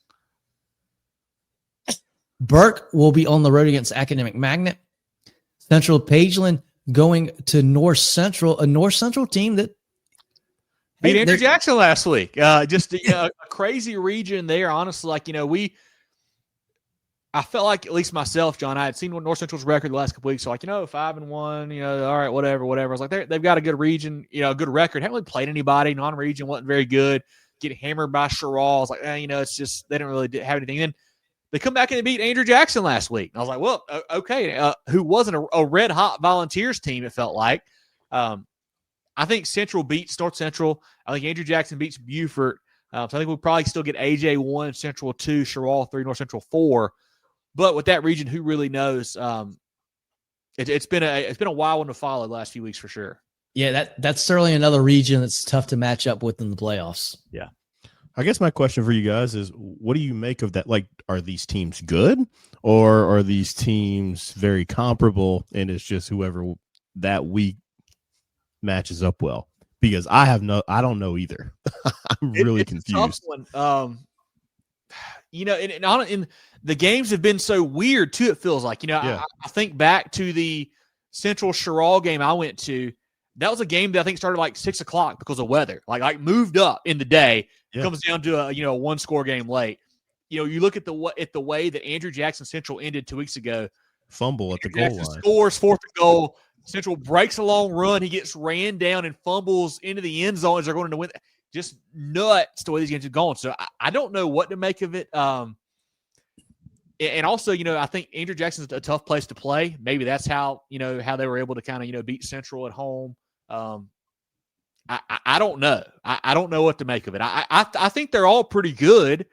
[SPEAKER 2] Burke will be on the road against Academic Magnet. Central Pageland going to North Central, a North Central team that
[SPEAKER 1] beat Andrew Jackson last week. Just a crazy region there. Honestly, I felt like, at least myself, John, I had seen North Central's record the last couple weeks. So 5-1, all right, whatever. I was like, they've got a good region, a good record. Haven't really played anybody. Non-region wasn't very good. Get hammered by Jerel. I was like, it's just, they didn't really have anything. Then they come back and they beat Andrew Jackson last week. And I was like, well, okay. Who wasn't a red-hot Volunteers team, it felt like. I think Central beats North Central. I think Andrew Jackson beats Beaufort. So I think we'll probably still get AJ 1, Central 2, Jerel 3, North Central 4. But with that region, who really knows? It's been a wild one to follow the last few weeks for sure.
[SPEAKER 2] Yeah, that's certainly another region that's tough to match up with in the playoffs.
[SPEAKER 1] Yeah.
[SPEAKER 3] I guess my question for you guys is, what do you make of that? Like, are these teams good, or are these teams very comparable, and it's just whoever that week matches up well? Because I don't know either. I'm really confused.
[SPEAKER 1] Tough one. And the games have been so weird too. It feels like, I think back to the Central Jerel game I went to. That was a game that I think started like 6 o'clock because of weather. Like moved up in the day. Yeah. Comes down to a 1-score game late. You look at the way that Andrew Jackson Central ended 2 weeks ago.
[SPEAKER 3] Fumble at the goal line.
[SPEAKER 1] Scores 4th and goal. Central breaks a long run. He gets ran down and fumbles into the end zone as they're going to win. Just nuts the way these games have gone. So I don't know what to make of it. And also, I think Andrew Jackson's a tough place to play. Maybe that's how they were able to kind of, beat Central at home. I don't know. I don't know what to make of it. I think they're all pretty good,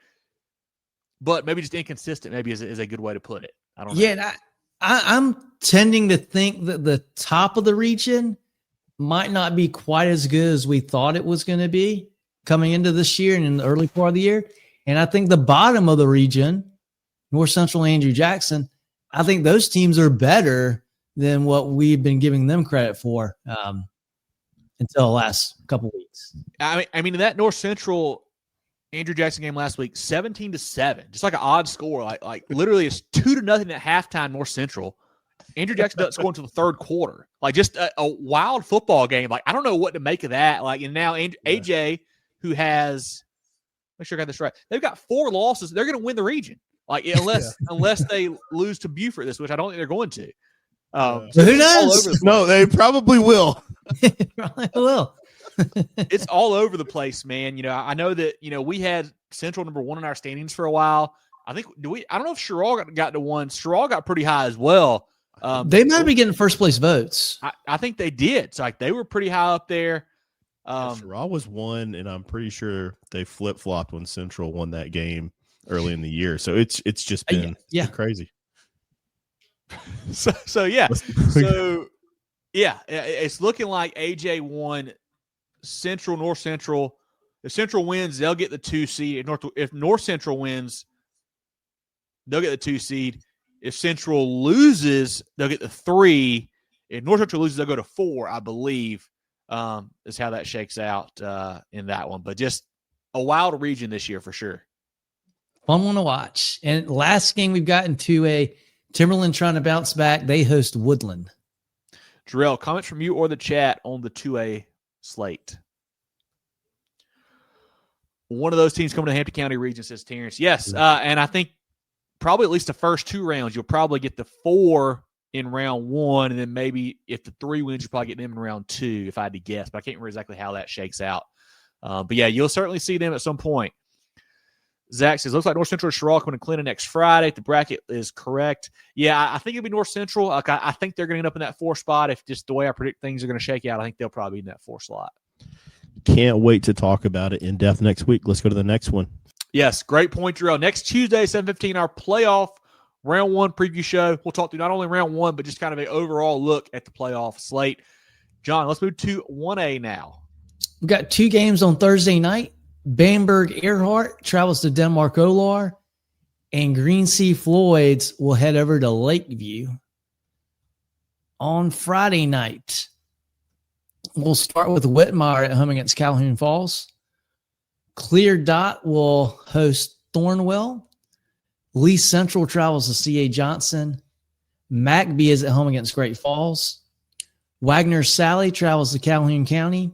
[SPEAKER 1] but maybe just inconsistent maybe is a good way to put it. I don't know.
[SPEAKER 2] Yeah, I'm tending to think that the top of the region might not be quite as good as we thought it was going to be coming into this year and in the early part of the year. And I think the bottom of the region, North Central, Andrew Jackson, I think those teams are better than what we've been giving them credit for until the last couple weeks.
[SPEAKER 1] I mean, that North Central Andrew Jackson game last week, 17-7, just like an odd score. Like literally it's 2-0 at halftime, North Central. Andrew Jackson doesn't score until the third quarter. Like just a wild football game. Like I don't know what to make of that. Like, and now AJ, who has, make sure I got this right. They've got 4 losses. They're going to win the region. Like unless they lose to Beaufort this, which I don't think they're going to.
[SPEAKER 2] So who knows?
[SPEAKER 3] No, they probably will.
[SPEAKER 2] Probably will.
[SPEAKER 1] It's all over the place, man. I know that we had Central number 1 in our standings for a while. I think I don't know if Jerel got to 1. Jerel got pretty high as well.
[SPEAKER 2] They might be getting first place votes.
[SPEAKER 1] I think they did. It's like they were pretty high up there.
[SPEAKER 3] Jerel was 1, and I'm pretty sure they flip flopped when Central won that game early in the year. So it's just been crazy.
[SPEAKER 1] So yeah, it's looking like AJ won. Central, North Central. If Central wins, they'll get the 2 seed. If North Central wins, they'll get the 2 seed. If Central loses, they'll get the 3. If North Central loses, they'll go to 4, I believe, is how that shakes out in that one. But just a wild region this year for sure.
[SPEAKER 2] Fun one to watch. And last game we've gotten to a Timberland trying to bounce back. They host Woodland.
[SPEAKER 1] Jerel, comments from you or the chat on the 2A slate. One of those teams coming to Hampton County region, says Terrence. Yes, and I think probably at least the first 2 rounds, you'll probably get the 4 in round 1, and then maybe if the 3 wins, you'll probably get them in round 2, if I had to guess. But I can't remember exactly how that shakes out. But yeah, you'll certainly see them at some point. Zach says, looks like North Central Sherall coming to Clinton next Friday. If the bracket is correct. Yeah, I think it'll be North Central. Like, I think they're going to end up in that 4 spot. If just the way I predict things are going to shake out, I think they'll probably be in that 4 slot.
[SPEAKER 3] Can't wait to talk about it in depth next week. Let's go to the next one.
[SPEAKER 1] Yes, great point, Jerel. Next Tuesday, 7:15, our playoff round 1 preview show. We'll talk through not only round 1, but just kind of an overall look at the playoff slate. John, let's move to 1A now.
[SPEAKER 2] We've got 2 games on Thursday night. Bamberg Earhart travels to Denmark Olar, and Green Sea Floyds will head over to Lakeview. On Friday night, we'll start with Whitmire at home against Calhoun Falls. Clear Dot will host Thornwell. Lee Central travels to C.A. Johnson. McBee is at home against Great Falls. Wagner Sally travels to Calhoun County.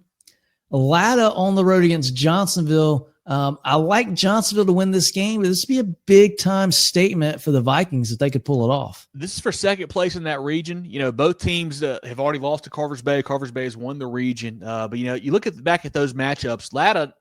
[SPEAKER 2] Latta on the road against Johnsonville. I like Johnsonville to win this game, but this would be a big-time statement for the Vikings if they could pull it off.
[SPEAKER 1] This is for second place in that region. You know, both teams have already lost to Carvers Bay. Carvers Bay has won the region. But, you know, you look back at those matchups. Latta,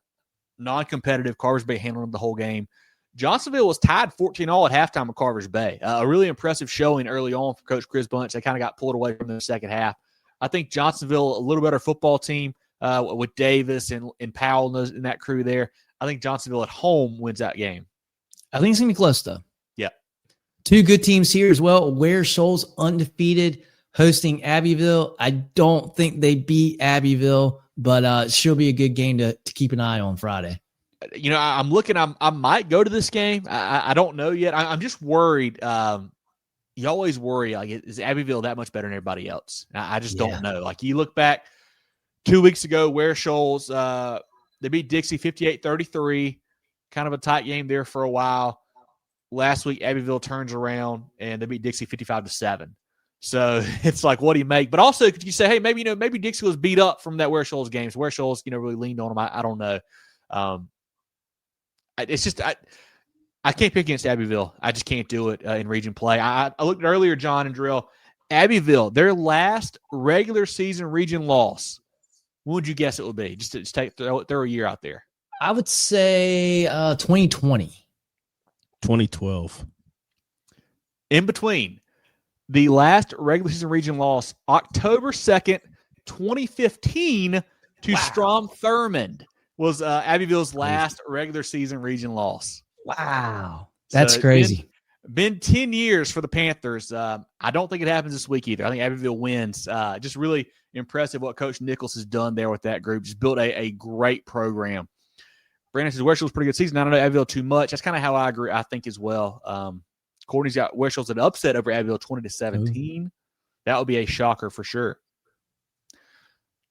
[SPEAKER 1] non-competitive. Carvers Bay handled them the whole game. Johnsonville was tied 14-all at halftime with Carvers Bay. A really impressive showing early on for Coach Chris Bunch. They kind of got pulled away from the second half. I think Johnsonville, a little better football team with Davis and Powell in that crew there. I think Johnsonville at home wins that game.
[SPEAKER 2] I think it's going to be close, though.
[SPEAKER 1] Yeah.
[SPEAKER 2] 2 good teams here as well. Ware Shoals undefeated hosting Abbeville. I don't think they beat Abbeville, but it should be a good game to keep an eye on Friday.
[SPEAKER 1] You know, I'm looking. I might go to this game. I don't know yet. I'm just worried. You always worry, like, is Abbeville that much better than everybody else? I just don't know. Like, you look back 2 weeks ago, Ware Shoals, they beat Dixie 58-33, kind of a tight game there for a while. Last week, Abbeville turns around and they beat Dixie 55-7. So it's like, what do you make? But also, could you say, hey, maybe Dixie was beat up from that Ware Shoals game. So Ware Shoals, really leaned on them. I don't know. It's just I can't pick against Abbeville. I just can't do it in region play. I looked earlier, John and Jerel. Abbeville, their last regular season region loss. What would you guess it would be? Just throw a year out there.
[SPEAKER 2] I would say 2020.
[SPEAKER 3] 2012.
[SPEAKER 1] In between, the last regular season region loss, October 2nd, 2015 to Strom Thurmond was Abbeville's last regular season region loss.
[SPEAKER 2] Wow. That's crazy.
[SPEAKER 1] Been 10 years for the Panthers. I don't think it happens this week either. I think Abbeville wins. Just really impressive what Coach Nichols has done there with that group. Just built a great program. Brandon says Ware Shoals pretty good season. I don't know Abbeville too much. That's kind of how I agree. I think as well. Courtney's got Ware Shoals an upset over Abbeville 20-17. That would be a shocker for sure.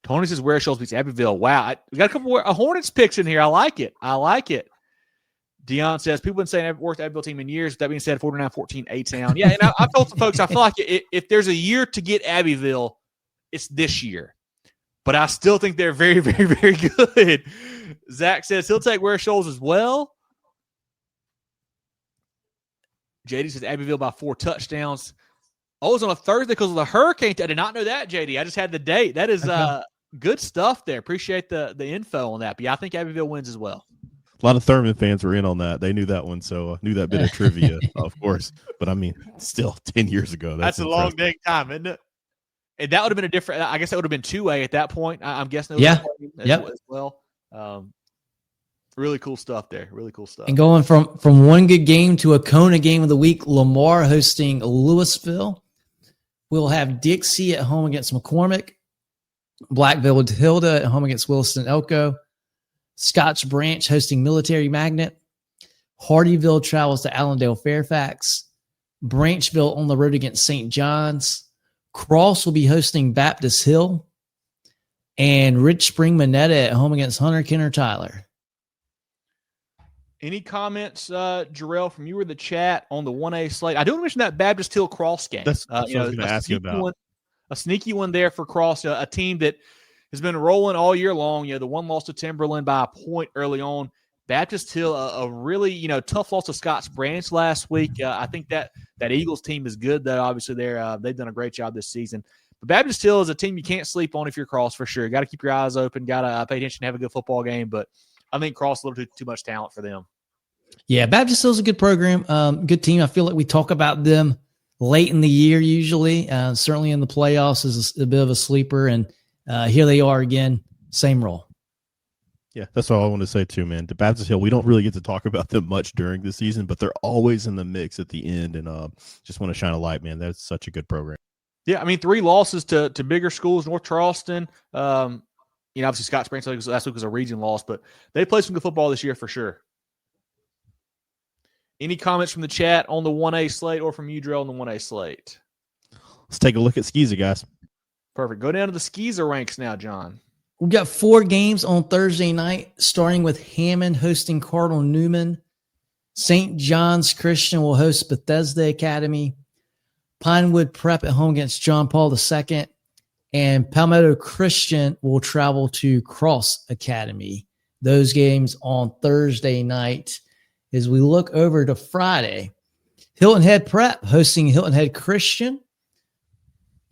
[SPEAKER 1] Tony says Ware Shoals beats Abbeville. Wow. We got a couple of Hornets picks in here. I like it. Dion says, people have been saying worst Abbeville team in years. With that being said, 49-14 A-Town. Yeah, and I've told some folks, I feel like if there's a year to get Abbeville, it's this year. But I still think they're very, very, very good. Zach says he'll take Ware Shoals as well. JD says Abbeville by 4 touchdowns. Oh, it's on a Thursday because of the hurricane. I did not know that, JD. I just had the date. That is good stuff there. Appreciate the info on that. But yeah, I think Abbeville wins as well.
[SPEAKER 3] A lot of Thurman fans were in on that. They knew that one, so knew that bit of trivia, of course. But, I mean, still 10 years ago.
[SPEAKER 1] That's a long dang time, isn't it? And that would have been a different – I guess that would have been 2A at that point. I'm guessing.
[SPEAKER 2] As
[SPEAKER 1] well. Really cool stuff there. Really cool stuff.
[SPEAKER 2] And going from one good game to a CONA game of the week, Lamar hosting Lewisville. We'll have Dixie at home against McCormick. Blackville Hilda at home against Williston Elko. Scotch Branch hosting Military Magnet. Hardyville travels to Allendale Fairfax. Branchville on the road against St. John's. Cross will be hosting Baptist Hill. And Rich Spring Monetta at home against Hunter Kenner Tyler.
[SPEAKER 1] Any comments, Jerel, from you or the chat on the 1A slate? I do want to mention that Baptist Hill Cross game.
[SPEAKER 3] That's what I was going to ask you about.
[SPEAKER 1] A sneaky one there for Cross, a team that has been rolling all year long. The one loss to Timberland by a point early on. Baptist Hill, a really, tough loss to Scotts Branch last week. I think that Eagles team is good, though. Obviously, they've done a great job this season. But Baptist Hill is a team you can't sleep on if you're Cross, for sure. Got to keep your eyes open. Got to pay attention and have a good football game. But I think Cross is a little too much talent for them.
[SPEAKER 2] Yeah, Baptist Hill's a good program, good team. I feel like we talk about them late in the year usually. Certainly in the playoffs is a bit of a sleeper. And here they are again, same role.
[SPEAKER 3] Yeah, that's all I want to say too, man. The Baptist Hill, we don't really get to talk about them much during the season, but they're always in the mix at the end. And just want to shine a light, man. That's such a good program.
[SPEAKER 1] Yeah, I mean, 3 losses to bigger schools, North Charleston. Obviously Scotts Branch last week was a region loss, but they played some good football this year for sure. Any comments from the chat on the 1A slate or from you, Jerel, on the 1A slate?
[SPEAKER 3] Let's take a look at SCISA, guys.
[SPEAKER 1] Perfect. Go down to the SCISA ranks now, John.
[SPEAKER 2] We've got 4 games on Thursday night, starting with Hammond hosting Cardinal Newman. St. John's Christian will host Bethesda Academy. Pinewood Prep at home against John Paul II. And Palmetto Christian will travel to Cross Academy. Those games on Thursday night. As we look over to Friday, Hilton Head Prep hosting Hilton Head Christian.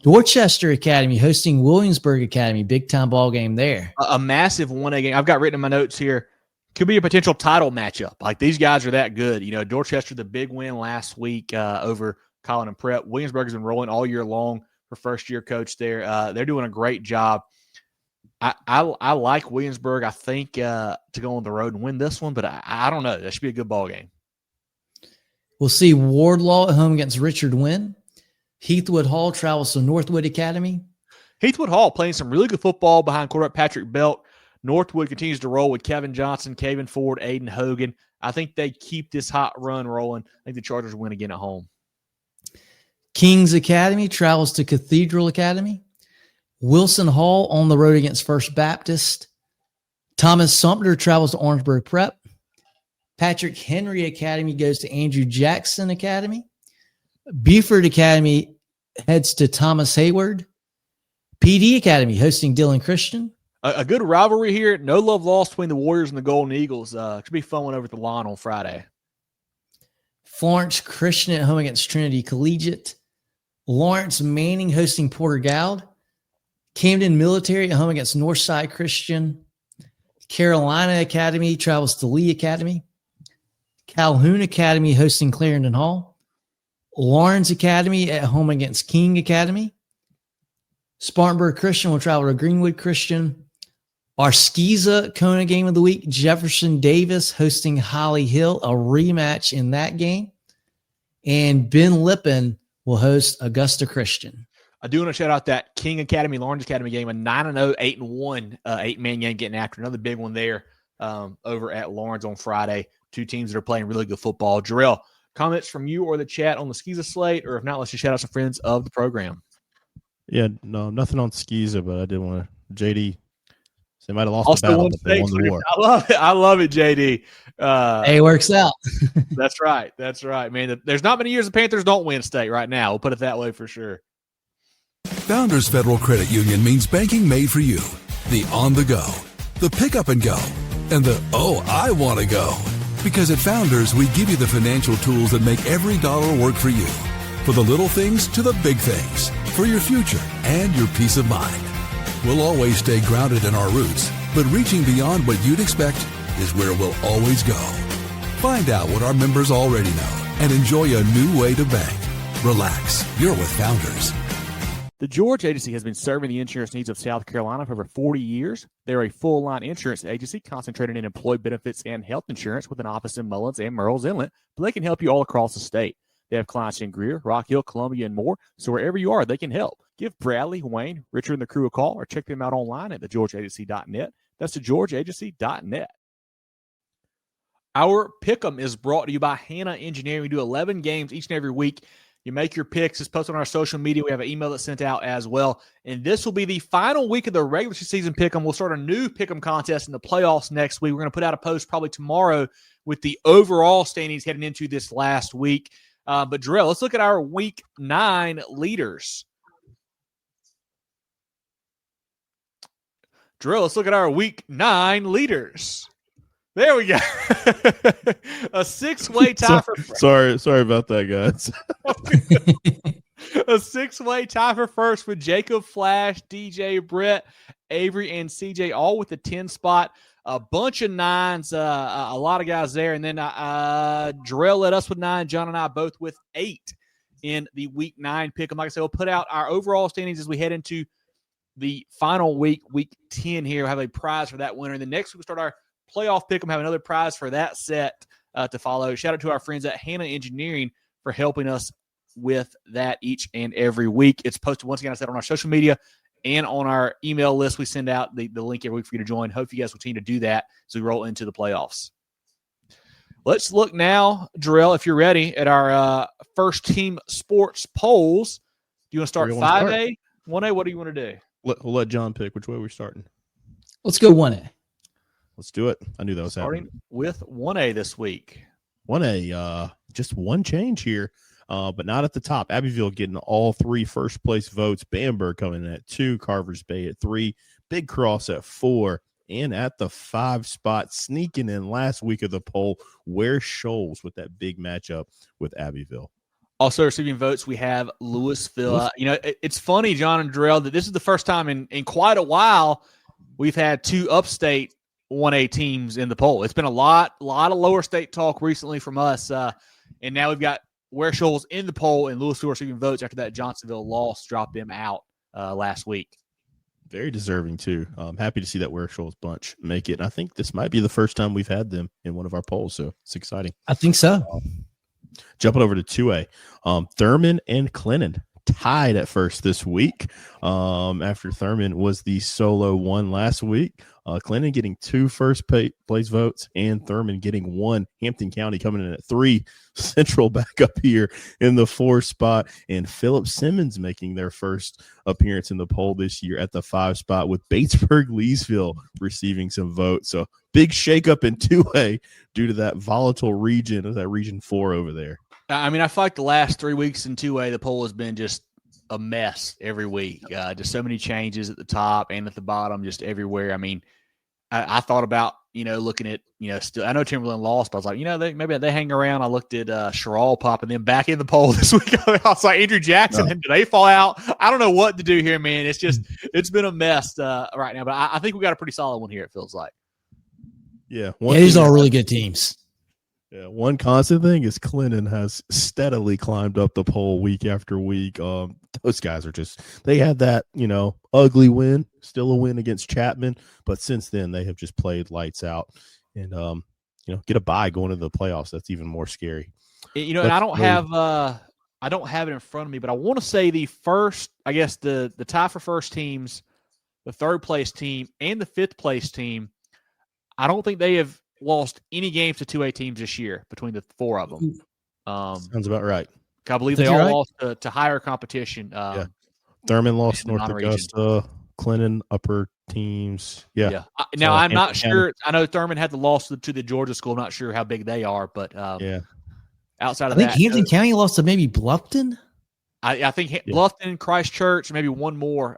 [SPEAKER 2] Dorchester Academy hosting Williamsburg Academy. Big time ball game there.
[SPEAKER 1] A massive 1A game. I've got written in my notes here. Could be a potential title matchup. Like, these guys are that good. Dorchester, the big win last week over Collin and Prep. Williamsburg has been rolling all year long for first-year coach there. They're doing a great job. I like Williamsburg, I think, to go on the road and win this one, but I don't know. That should be a good ball game.
[SPEAKER 2] We'll see Wardlaw at home against Richard Wynn. Heathwood Hall travels to Northwood Academy.
[SPEAKER 1] Heathwood Hall playing some really good football behind quarterback Patrick Belt. Northwood continues to roll with Kevin Johnson, Caven Ford, Aiden Hogan. I think they keep this hot run rolling. I think the Chargers win again at home.
[SPEAKER 2] Kings Academy travels to Cathedral Academy. Wilson Hall on the road against First Baptist. Thomas Sumter travels to Orangeburg Prep. Patrick Henry Academy goes to Andrew Jackson Academy. Beaufort Academy heads to Thomas Hayward. PD Academy hosting Dillon Christian.
[SPEAKER 1] A good rivalry here. No love lost between the Warriors and the Golden Eagles. Should be fun one over at the lawn on Friday.
[SPEAKER 2] Florence Christian at home against Trinity Collegiate. Lawrence Manning hosting Porter Gould. Camden Military at home against Northside Christian. Carolina Academy travels to Lee Academy. Calhoun Academy hosting Clarendon Hall. Lawrence Academy at home against King Academy. Spartanburg Christian will travel to Greenwood Christian. Our SCISA CONA game of the week, Jefferson Davis hosting Holly Hill, a rematch in that game. And Ben Lippen will host Augusta Christian.
[SPEAKER 1] I do want to shout out that King Academy, Lawrence Academy game, a 9-0, 8-1, 8-man game getting after. Another big one there over at Lawrence on Friday. 2 teams that are playing really good football. Jerel, comments from you or the chat on the SCISA slate, or if not, let's just shout out some friends of the program.
[SPEAKER 3] Yeah, no, nothing on SCISA, but I did want to. JD, they might have lost the battle, but they won the war.
[SPEAKER 1] I love it, JD.
[SPEAKER 2] Hey, it works out.
[SPEAKER 1] That's right, man. There's not many years the Panthers don't win state right now. We'll put it that way for sure.
[SPEAKER 4] Founders Federal Credit Union means banking made for you. The on the go, the pick up and go, and the I want to go. Because at Founders, we give you the financial tools that make every dollar work for you. For the little things to the big things. For your future and your peace of mind. We'll always stay grounded in our roots, but reaching beyond what you'd expect is where we'll always go. Find out what our members already know and enjoy a new way to bank. Relax, you're with Founders.
[SPEAKER 1] The George Agency has been serving the insurance needs of South Carolina for over 40 years. They're a full-line insurance agency concentrated in employee benefits and health insurance with an office in Mullins and Murrells Inlet, but they can help you all across the state. They have clients in Greer, Rock Hill, Columbia, and more, so wherever you are, they can help. Give Bradley, Wayne, Richard, and the crew a call or check them out online at thegeorgeagency.net. That's thegeorgeagency.net. Our Pick'em is brought to you by Hannah Engineering. We do 11 games each and every week. You make your picks. It's posted on our social media. We have an email that's sent out as well. And this will be the final week of the regular season Pick'em. We'll start a new Pick'em contest in the playoffs next week. We're going to put out a post probably tomorrow with the overall standings heading into this last week. But, Jerel, let's look at our Week 9 leaders. Jerel, let's look at our week 9 leaders. There we go. A 6-way tie for
[SPEAKER 3] sorry about that, guys.
[SPEAKER 1] A 6-way tie for first with Jacob, Flash, DJ, Brett, Avery, and CJ, all with the 10 spot. A bunch of 9s, a lot of guys there. And then Jerel led us with 9. John and I both with 8 in the week 9 pick. And like I said, we'll put out our overall standings as we head into the final week 10 here. We'll have a prize for that winner. And then next week we'll start our playoff pick. We'll have another prize for that set to follow. Shout out to our friends at Hannah Engineering for helping us with that each and every week. It's posted once again, I said, on our social media and on our email list. We send out the link every week for you to join. Hope you guys will continue to do that as we roll into the playoffs. Let's look now, Jerel, if you're ready, at our first team sports polls. Do you want to start 5A, 1A? What do you want to do?
[SPEAKER 3] We'll let John pick which way we're starting.
[SPEAKER 2] Let's go 1A.
[SPEAKER 3] Let's do it. I knew that was
[SPEAKER 1] starting
[SPEAKER 3] happening.
[SPEAKER 1] With 1A this week.
[SPEAKER 3] 1A, just one change here, but not at the top. Abbeville getting all 3 first place votes. Bamberg coming in at 2, Carvers Bay at 3, Big Cross at 4, and at the 5 spot, sneaking in last week of the poll, Ware Shoals with that big matchup with Abbeville.
[SPEAKER 1] Also receiving votes, we have Lewisville. It's funny, John and Jerel, that this is the first time in quite a while we've had 2 upstate 1A teams in the poll. It's been a lot of lower state talk recently from us, and now we've got Ware Shoals in the poll and Lewisville receiving votes after that Johnsonville loss dropped them out last week.
[SPEAKER 3] Very deserving, too. I'm happy to see that Ware Shoals bunch make it. And I think this might be the first time we've had them in one of our polls, so it's exciting.
[SPEAKER 2] I think so.
[SPEAKER 3] Jumping over to 2A, Thurman and Clinton tied at first this week after Thurman was the solo one last week. Clinton getting 2 first place votes and Thurman getting 1. Hampton County coming in at 3. Central back up here in the 4 spot, and Philip Simmons making their first appearance in the poll this year at the 5 spot with Batesburg Leesville receiving some votes. So big shakeup in 2A due to that volatile region of that region 4 over there.
[SPEAKER 1] I mean, I feel like the last 3 weeks in 2A, the poll has been just a mess every week. Just so many changes at the top and at the bottom, just everywhere. I mean, I thought about, looking at, still, I know Timberland lost, but I was like, maybe they hang around. I looked at Jerel popping them back in the poll this week. I was like, Andrew Jackson, did they fall out? I don't know what to do here, man. It's just, it's been a mess right now, but I think we got a pretty solid one here, it feels like.
[SPEAKER 3] Yeah.
[SPEAKER 2] These are really good teams.
[SPEAKER 3] Yeah, one constant thing is Clinton has steadily climbed up the poll week after week. Those guys are they had that, ugly win, still a win against Chapman, but since then they have just played lights out and, get a bye going into the playoffs. That's even more scary.
[SPEAKER 1] And I don't have it in front of me, but I want to say the first, I guess the tie for first teams, the 3rd place team and the 5th place team, I don't think they have lost any games to 2A teams this year between the 4 of them.
[SPEAKER 3] Sounds about right.
[SPEAKER 1] I believe they all lost to higher competition.
[SPEAKER 3] Yeah. Thurman lost North Augusta, Clinton upper teams. Yeah.
[SPEAKER 1] Now, I'm not sure. I know Thurman had the loss to the Georgia school. I'm not sure how big they are, but outside of that.
[SPEAKER 2] I think Hampton County lost to maybe Bluffton.
[SPEAKER 1] I think Bluffton, Christchurch, maybe one more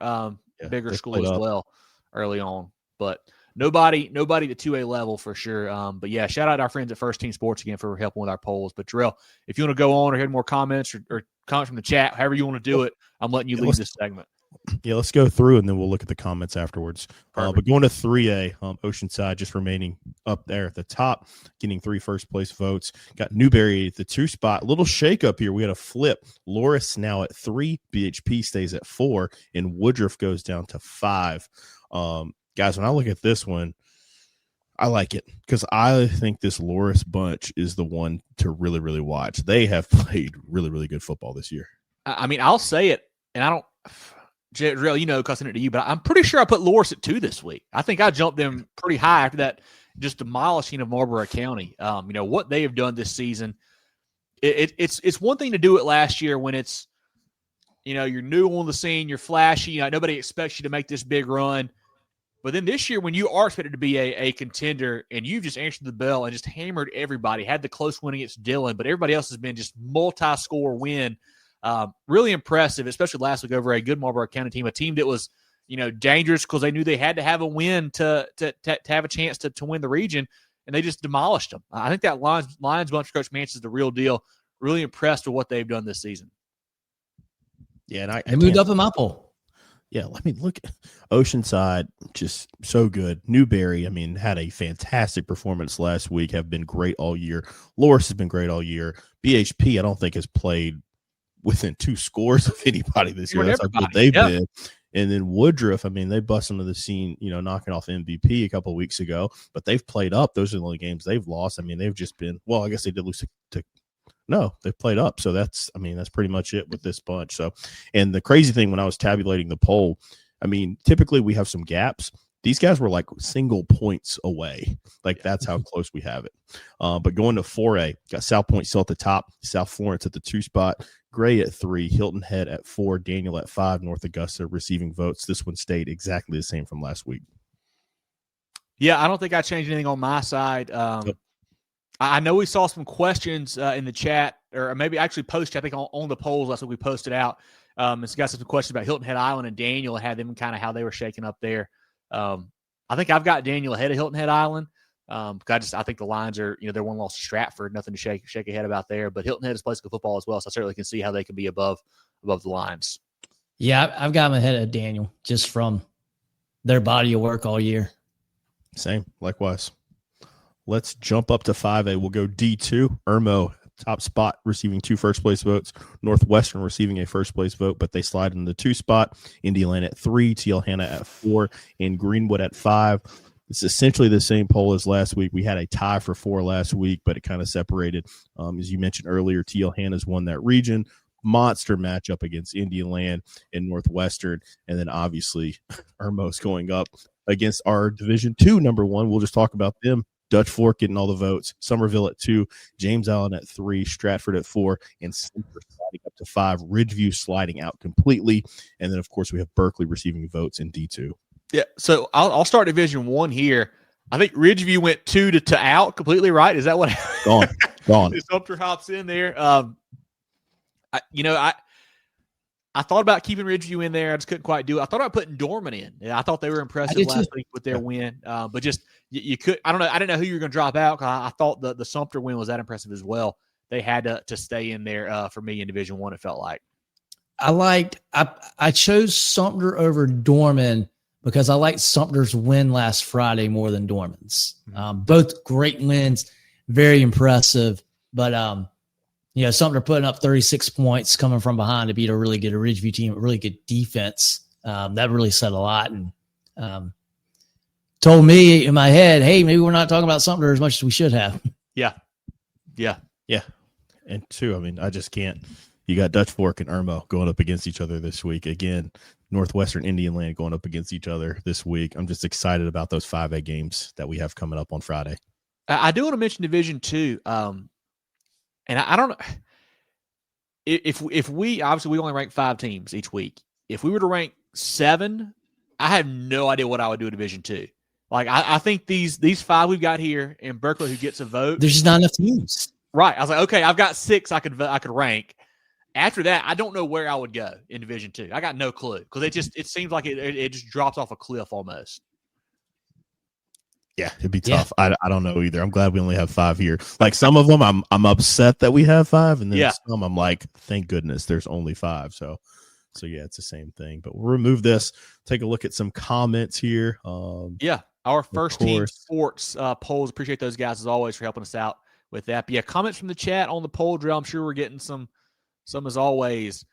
[SPEAKER 1] bigger school as well early on. But Nobody at the 2A level for sure. But yeah, shout out to our friends at First Team Sports again for helping with our polls. But Jerel, if you want to go on or hear more comments or comments from the chat, however you want to do it, I'm letting you lead this segment.
[SPEAKER 3] Yeah, let's go through and then we'll look at the comments afterwards. But going to 3A, Oceanside just remaining up there at the top, getting 3 first place votes. Got Newberry at the 2 spot. A little shake up here. We had a flip. Loris now at 3. BHP stays at 4, and Woodruff goes down to 5. Guys, when I look at this one, I like it because I think this Loris bunch is the one to really, really watch. They have played really, really good football this year.
[SPEAKER 1] I mean, I'll say it, and I don't – Jerel, because I sent it to you, but I'm pretty sure I put Loris at 2 this week. I think I jumped them pretty high after that just demolishing of Marlboro County. What they have done this season, it's one thing to do it last year when it's, you're new on the scene, you're flashy, nobody expects you to make this big run. But then this year, when you are expected to be a contender and you've just answered the bell and just hammered everybody, had the close win against Dillon, but everybody else has been just multi-score win. Really impressive, especially last week over a good Marlboro County team, a team that was, dangerous because they knew they had to have a win to have a chance to win the region, and they just demolished them. I think that Lions bunch of Coach Manch is the real deal. Really impressed with what they've done this season.
[SPEAKER 3] Yeah, and I
[SPEAKER 2] moved up in my poll.
[SPEAKER 3] Yeah, let me look. Oceanside, just so good. Newberry, had a fantastic performance last week, have been great all year. Loris has been great all year. BHP, I don't think, has played within 2 scores of anybody this year. That's how good they've been. And then Woodruff, they bust into the scene, knocking off MVP a couple of weeks ago, but they've played up. Those are the only games they've lost. They've just been, I guess they did lose to no, they've played up. So that's pretty much it with this bunch. So, and the crazy thing when I was tabulating the poll, typically we have some gaps. These guys were like single points away. Like that's how close we have it. But going to 4A, got South Point still at the top, South Florence at the 2 spot, Gray at 3, Hilton Head at 4, Daniel at 5, North Augusta receiving votes. This one stayed exactly the same from last week.
[SPEAKER 1] Yeah, I don't think I changed anything on my side.
[SPEAKER 3] Yep.
[SPEAKER 1] I know we saw some questions in the chat, or maybe actually posted, I think, on the polls last week we posted out. It's got some questions about Hilton Head Island and Daniel, had them kind of how they were shaking up there. I think I've got Daniel ahead of Hilton Head Island. Because I think the Lions are, they're one loss to Stratford, nothing to shake ahead about there. But Hilton Head has played good football as well, so I certainly can see how they can be above the Lions.
[SPEAKER 2] Yeah, I've got them ahead of Daniel just from their body of work all year.
[SPEAKER 3] Same, likewise. Let's jump up to 5A. We'll go D2. Irmo, top spot, receiving 2 first-place votes. Northwestern receiving a first-place vote, but they slide in the 2 spot. Indiana at 3, TL Hanna at 4, and Greenwood at 5. It's essentially the same poll as last week. We had a tie for 4 last week, but it kind of separated. As you mentioned earlier, TL Hanna's won that region. Monster matchup against Indiana and Northwestern. And then obviously Irmo's going up against our Division II number 1. We'll just talk about them. Dutch Fork getting all the votes, Somerville at 2, James Allen at 3, Stratford at 4, and Centre sliding up to 5, Ridgeview sliding out completely. And then, of course, we have Berkeley receiving votes in D2.
[SPEAKER 1] Yeah, so I'll start Division 1 here. I think Ridgeview went 2 to out completely, right? Is that what happened?
[SPEAKER 3] Gone.
[SPEAKER 1] Sumter hops in there. I thought about keeping Ridgeview in there. I just couldn't quite do it. I thought about putting Dorman in. I thought they were impressive last week with their win. But just you could. I don't know. I didn't know who you were going to drop out. I thought the Sumter win was that impressive as well. They had to stay in there for me in Division 1. It felt like.
[SPEAKER 2] I chose Sumter over Dorman because I liked Sumter's win last Friday more than Dorman's. Both great wins, very impressive. But Sumter putting up 36 points coming from behind to beat a really good Ridgeview team, a really good defense. That really said a lot and told me in my head, hey, maybe we're not talking about Sumter as much as we should have.
[SPEAKER 1] Yeah.
[SPEAKER 3] And 2, I just can't. You got Dutch Fork and Irmo going up against each other this week. Again, Northwestern Indian Land going up against each other this week. I'm just excited about those 5A games that we have coming up on Friday.
[SPEAKER 1] I do want to mention Division 2. And I don't know if we obviously we only rank 5 teams each week. If we were to rank 7, I have no idea what I would do in Division 2. Like I think these 5 we've got here in Berkeley who gets a vote.
[SPEAKER 2] There's just not enough teams.
[SPEAKER 1] Right. I was like, okay, I've got 6 I could rank. After that, I don't know where I would go in Division 2. I got no clue because it seems like it just drops off a cliff almost.
[SPEAKER 3] Yeah, it'd be tough. Yeah. I don't know either. I'm glad we only have 5 here. Like some of them, I'm upset that we have 5, and then some I'm like, thank goodness there's only 5. So yeah, it's the same thing. But we'll remove this. Take a look at some comments here.
[SPEAKER 1] Our first team sports polls. Appreciate those guys as always for helping us out with that. But yeah, comments from the chat on the poll drill. I'm sure we're getting some as always.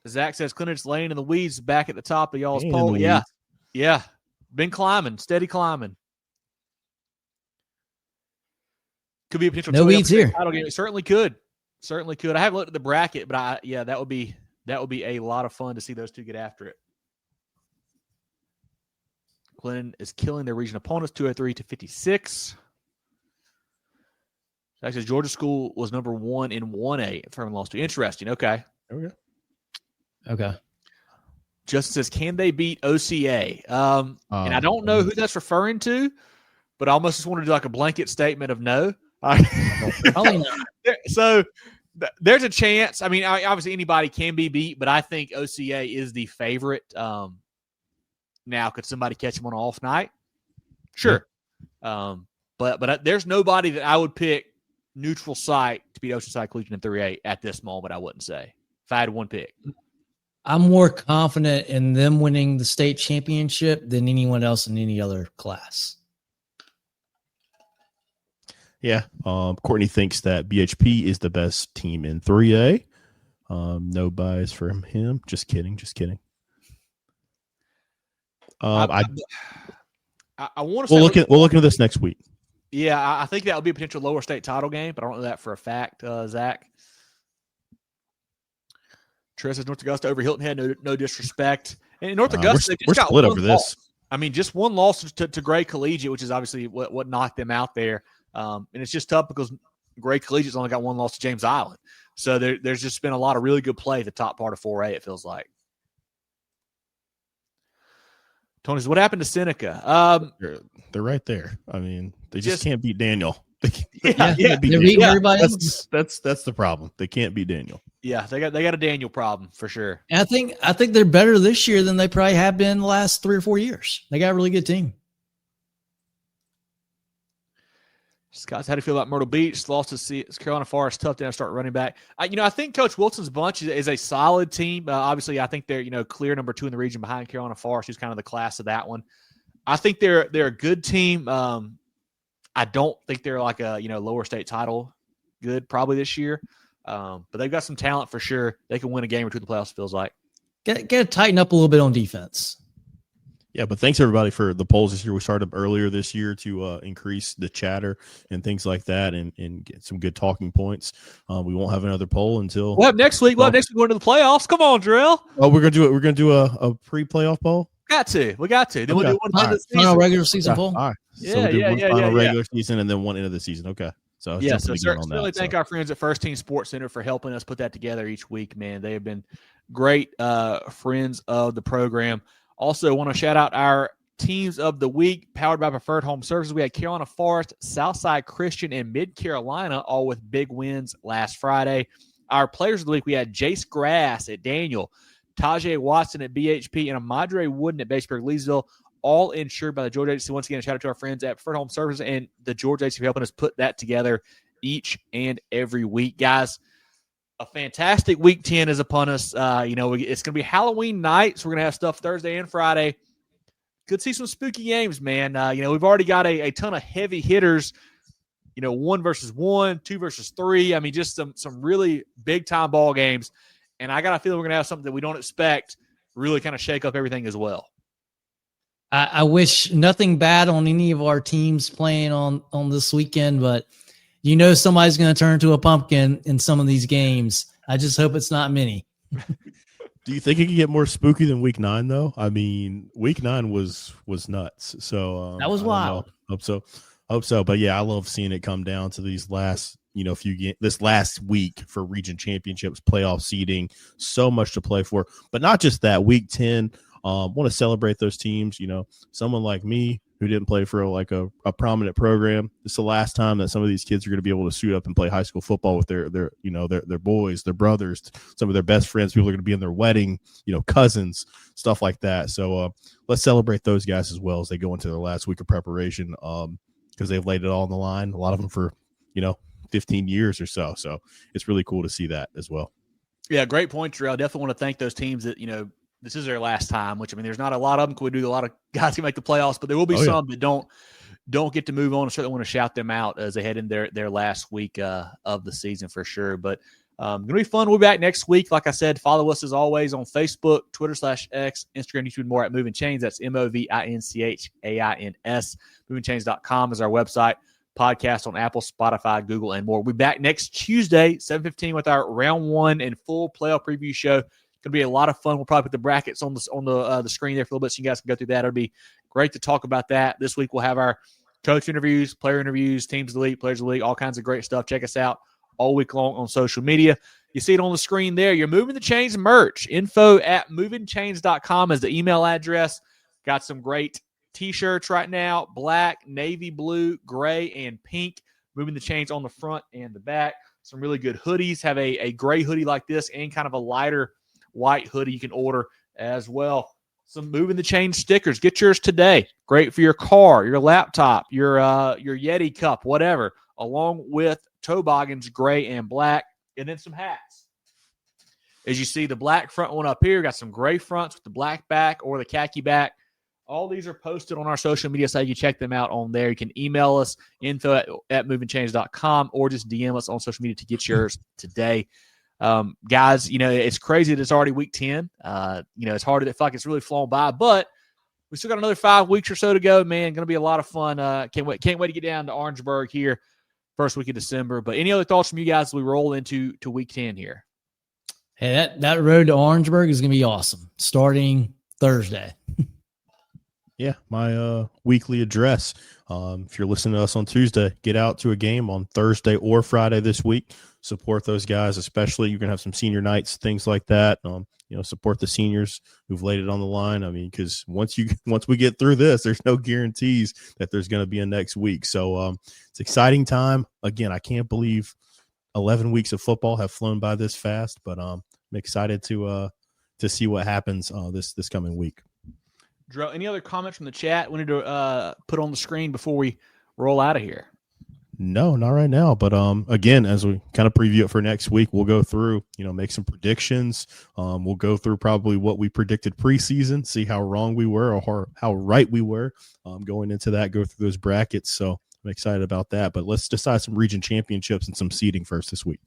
[SPEAKER 1] Zach says Clinton's laying in the weeds back at the top of y'all's poll. Yeah. Been climbing, steady climbing. Could be a potential.
[SPEAKER 2] No weeds here.
[SPEAKER 1] Title game. It certainly could. I haven't looked at the bracket, but that would be a lot of fun to see those two get after it. Clinton is killing their region opponents 203-56. Zach says Georgia School was number 1 in 1A. Furman lost to. Interesting. Okay.
[SPEAKER 2] Okay.
[SPEAKER 1] Justin says, can they beat OCA? And I don't know who that's referring to, but I almost just want to do like a blanket statement of no.
[SPEAKER 2] Probably not.
[SPEAKER 1] So there's a chance. I mean, obviously anybody can be beat, but I think OCA is the favorite. Now, could somebody catch him on an off night? Sure. Yeah. But there's nobody that I would pick neutral site to beat Oceanside Collegiate in 3A at this moment, I wouldn't say. If I had one pick.
[SPEAKER 2] I'm more confident in them winning the state championship than anyone else in any other class.
[SPEAKER 3] Yeah. Courtney thinks that BHP is the best team in 3A. No bias from him. Just kidding. I want to. We'll look into this next week.
[SPEAKER 1] Yeah, I think that would be a potential lower state title game, but I don't know that for a fact. Zach. Tress says North Augusta over Hilton Head. No disrespect. And North Augusta,
[SPEAKER 3] we're split over this.
[SPEAKER 1] I mean, just one loss to Gray Collegiate, which is obviously what knocked them out there. And it's just tough because Gray Collegiate's only got one loss to James Island. So there's just been a lot of really good play at the top part of 4A, it feels like. Tony says, what happened to Seneca?
[SPEAKER 3] They're right there. I mean, they just can't beat Daniel.
[SPEAKER 2] They're beating everybody else.
[SPEAKER 3] That's the problem. They can't beat Daniel.
[SPEAKER 1] Yeah, they got a Daniel problem for sure.
[SPEAKER 2] And I think they're better this year than they probably have been the last 3 or 4 years. They got a really good team.
[SPEAKER 1] Scott, how do you feel about Myrtle Beach? Lost to Carolina Forest. Tough to start running back. I think Coach Wilson's bunch is a solid team. Obviously, I think they're clear number 2 in the region behind Carolina Forest, who's kind of the class of that one. I think they're a good team. I don't think they're like a lower state title good probably this year. But they've got some talent for sure. They can win a game or two in the playoffs, feels like.
[SPEAKER 2] Got to tighten up a little bit on defense.
[SPEAKER 3] Yeah, but thanks everybody for the polls this year. We started earlier this year to increase the chatter and things like that, and get some good talking points. We won't have another poll until
[SPEAKER 1] next week. We'll have next week going to the playoffs. Come on, Jerel.
[SPEAKER 3] Oh, we're gonna do it. We're gonna do a pre-playoff poll.
[SPEAKER 1] We got to. Then we'll do one
[SPEAKER 2] final regular season poll.
[SPEAKER 3] All right. So we'll do one final regular season and then one end of the season. Okay. So
[SPEAKER 1] certainly thank our friends at First Team Sports Center for helping us put that together each week, man. They have been great friends of the program. Also, want to shout out our teams of the week powered by Preferred Home Services. We had Carolina Forest, Southside Christian, and Mid Carolina all with big wins last Friday. Our players of the week, we had Jace Grass at Daniel, Tajay Watson at BHP, and Amadre Wooden at Batesburg Leesville, all insured by the Georgia Agency. Once again, a shout out to our friends at Preferred Home Services and the Georgia Agency for helping us put that together each and every week. Guys, a fantastic week 10 is upon us. It's going to be Halloween night, so we're going to have stuff Thursday and Friday. Could see some spooky games, man. We've already got a ton of heavy hitters, 1 versus 1, 2 versus 3. I mean, just some really big-time ball games. And I got a feeling we're going to have something that we don't expect really kind of shake up everything as well.
[SPEAKER 2] I wish nothing bad on any of our teams playing on this weekend, but somebody's going to turn into a pumpkin in some of these games. I just hope it's not many.
[SPEAKER 3] Do you think it could get more spooky than Week 9, though? I mean, Week 9 was nuts. So
[SPEAKER 2] that was wild.
[SPEAKER 3] Hope so. But yeah, I love seeing it come down to these last few games. This last week for region championships, playoff seeding, so much to play for. But not just that. Week 10, want to celebrate those teams. Someone like me who didn't play for a prominent program. It's the last time that some of these kids are going to be able to suit up and play high school football with their boys, their brothers, some of their best friends. People are going to be in their wedding, cousins, stuff like that. So let's celebrate those guys as well as they go into their last week of preparation, because they've laid it all on the line. A lot of them for 15 years or so. So it's really cool to see that as well.
[SPEAKER 1] Yeah, great point, Jerel. Definitely want to thank those teams that this is their last time, which, there's not a lot of them. Could do a lot of guys who make the playoffs, but there will be some that don't get to move on. I certainly want to shout them out as they head in their last week of the season for sure. But going to be fun. We'll be back next week. Like I said, follow us as always on Facebook, Twitter /X, Instagram, YouTube, and more at Movin Chains. That's MOVINCHAINS. MovinChains.com is our website. Podcast on Apple, Spotify, Google, and more. We'll be back next Tuesday, 7:15, with our round 1 and full playoff preview show. Going to be a lot of fun. We'll probably put the brackets on the screen there for a little bit so you guys can go through that. It'll be great to talk about that. This week we'll have our coach interviews, player interviews, teams of the league, players of the league, all kinds of great stuff. Check us out all week long on social media. You see it on the screen there. You're Moving the Chains merch. info@movinchains.com is the email address. Got some great T-shirts right now, black, navy blue, gray, and pink. Moving the Chains on the front and the back. Some really good hoodies. Have a gray hoodie like this and kind of a lighter white hoodie you can order as well. some Moving the Chain stickers. Get yours today. Great for your car, your laptop, your Yeti cup, whatever, along with toboggans, gray and black, and then some hats. As you see, the black front one up here, got some gray fronts with the black back or the khaki back. All these are posted on our social media site. You can check them out on there. You can email us, info@movingchange.com, or just DM us on social media to get yours today. Guys, it's crazy that it's already week 10. It's hard to feel like it's really flown by, but we still got another 5 weeks or so to go, man. Going to be a lot of fun. Can't wait to get down to Orangeburg here first week of December. But any other thoughts from you guys as we roll into week 10 here?
[SPEAKER 2] Hey, that road to Orangeburg is going to be awesome, starting Thursday.
[SPEAKER 3] Yeah, my weekly address. If you're listening to us on Tuesday, get out to a game on Thursday or Friday this week. Support those guys, especially you're going to have some senior nights, things like that. Support the seniors who've laid it on the line. I mean, because once we get through this, there's no guarantees that there's going to be a next week. So it's exciting time. Again, I can't believe 11 weeks of football have flown by this fast, but I'm excited to see what happens this coming week.
[SPEAKER 1] Jerel, any other comments from the chat we need to put on the screen before we roll out of here?
[SPEAKER 3] No, not right now. But again, as we kind of preview it for next week, we'll go through, make some predictions. We'll go through probably what we predicted preseason, see how wrong we were or how right we were going into that, go through those brackets. So I'm excited about that. But let's decide some region championships and some seeding first this week.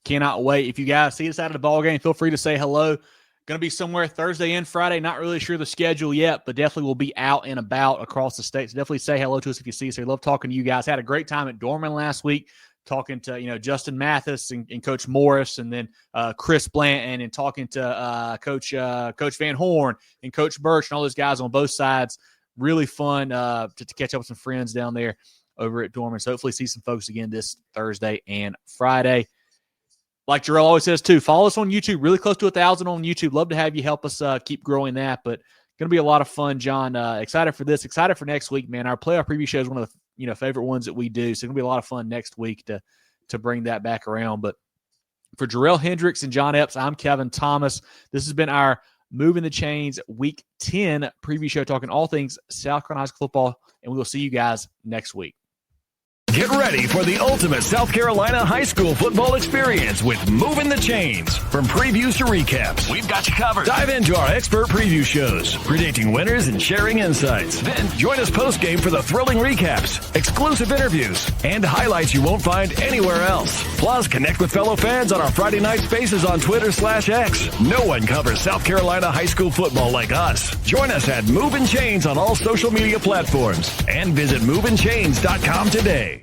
[SPEAKER 3] Cannot wait. If you guys see us out of the ball game, feel free to say hello. Going to be somewhere Thursday and Friday. Not really sure the schedule yet, but definitely will be out and about across the state. So definitely say hello to us if you see us here. Love talking to you guys. Had a great time at Dorman last week talking to, Justin Mathis and Coach Morris, and then Chris Blanton, and talking to Coach Van Horn and Coach Birch and all those guys on both sides. Really fun to catch up with some friends down there over at Dorman. So hopefully see some folks again this Thursday and Friday. Like Jerel always says, too, follow us on YouTube. Really close to 1,000 on YouTube. Love to have you help us keep growing that. But going to be a lot of fun, John. Excited for this. Excited for next week, man. Our playoff preview show is one of the favorite ones that we do. So it's going to be a lot of fun next week to bring that back around. But for Jerel Hendricks and John Epps, I'm Kevin Thomas. This has been our Moving the Chains Week 10 preview show, talking all things South Carolina high school football. And we will see you guys next week.
[SPEAKER 8] Get ready for the ultimate South Carolina high school football experience with Moving the Chains. From previews to recaps, we've got you covered. Dive into our expert preview shows, predicting winners and sharing insights. Then join us post-game for the thrilling recaps, exclusive interviews, and highlights you won't find anywhere else. Plus, connect with fellow fans on our Friday night spaces on Twitter/X. No one covers South Carolina high school football like us. Join us at Movin' Chains on all social media platforms and visit movinchains.com today.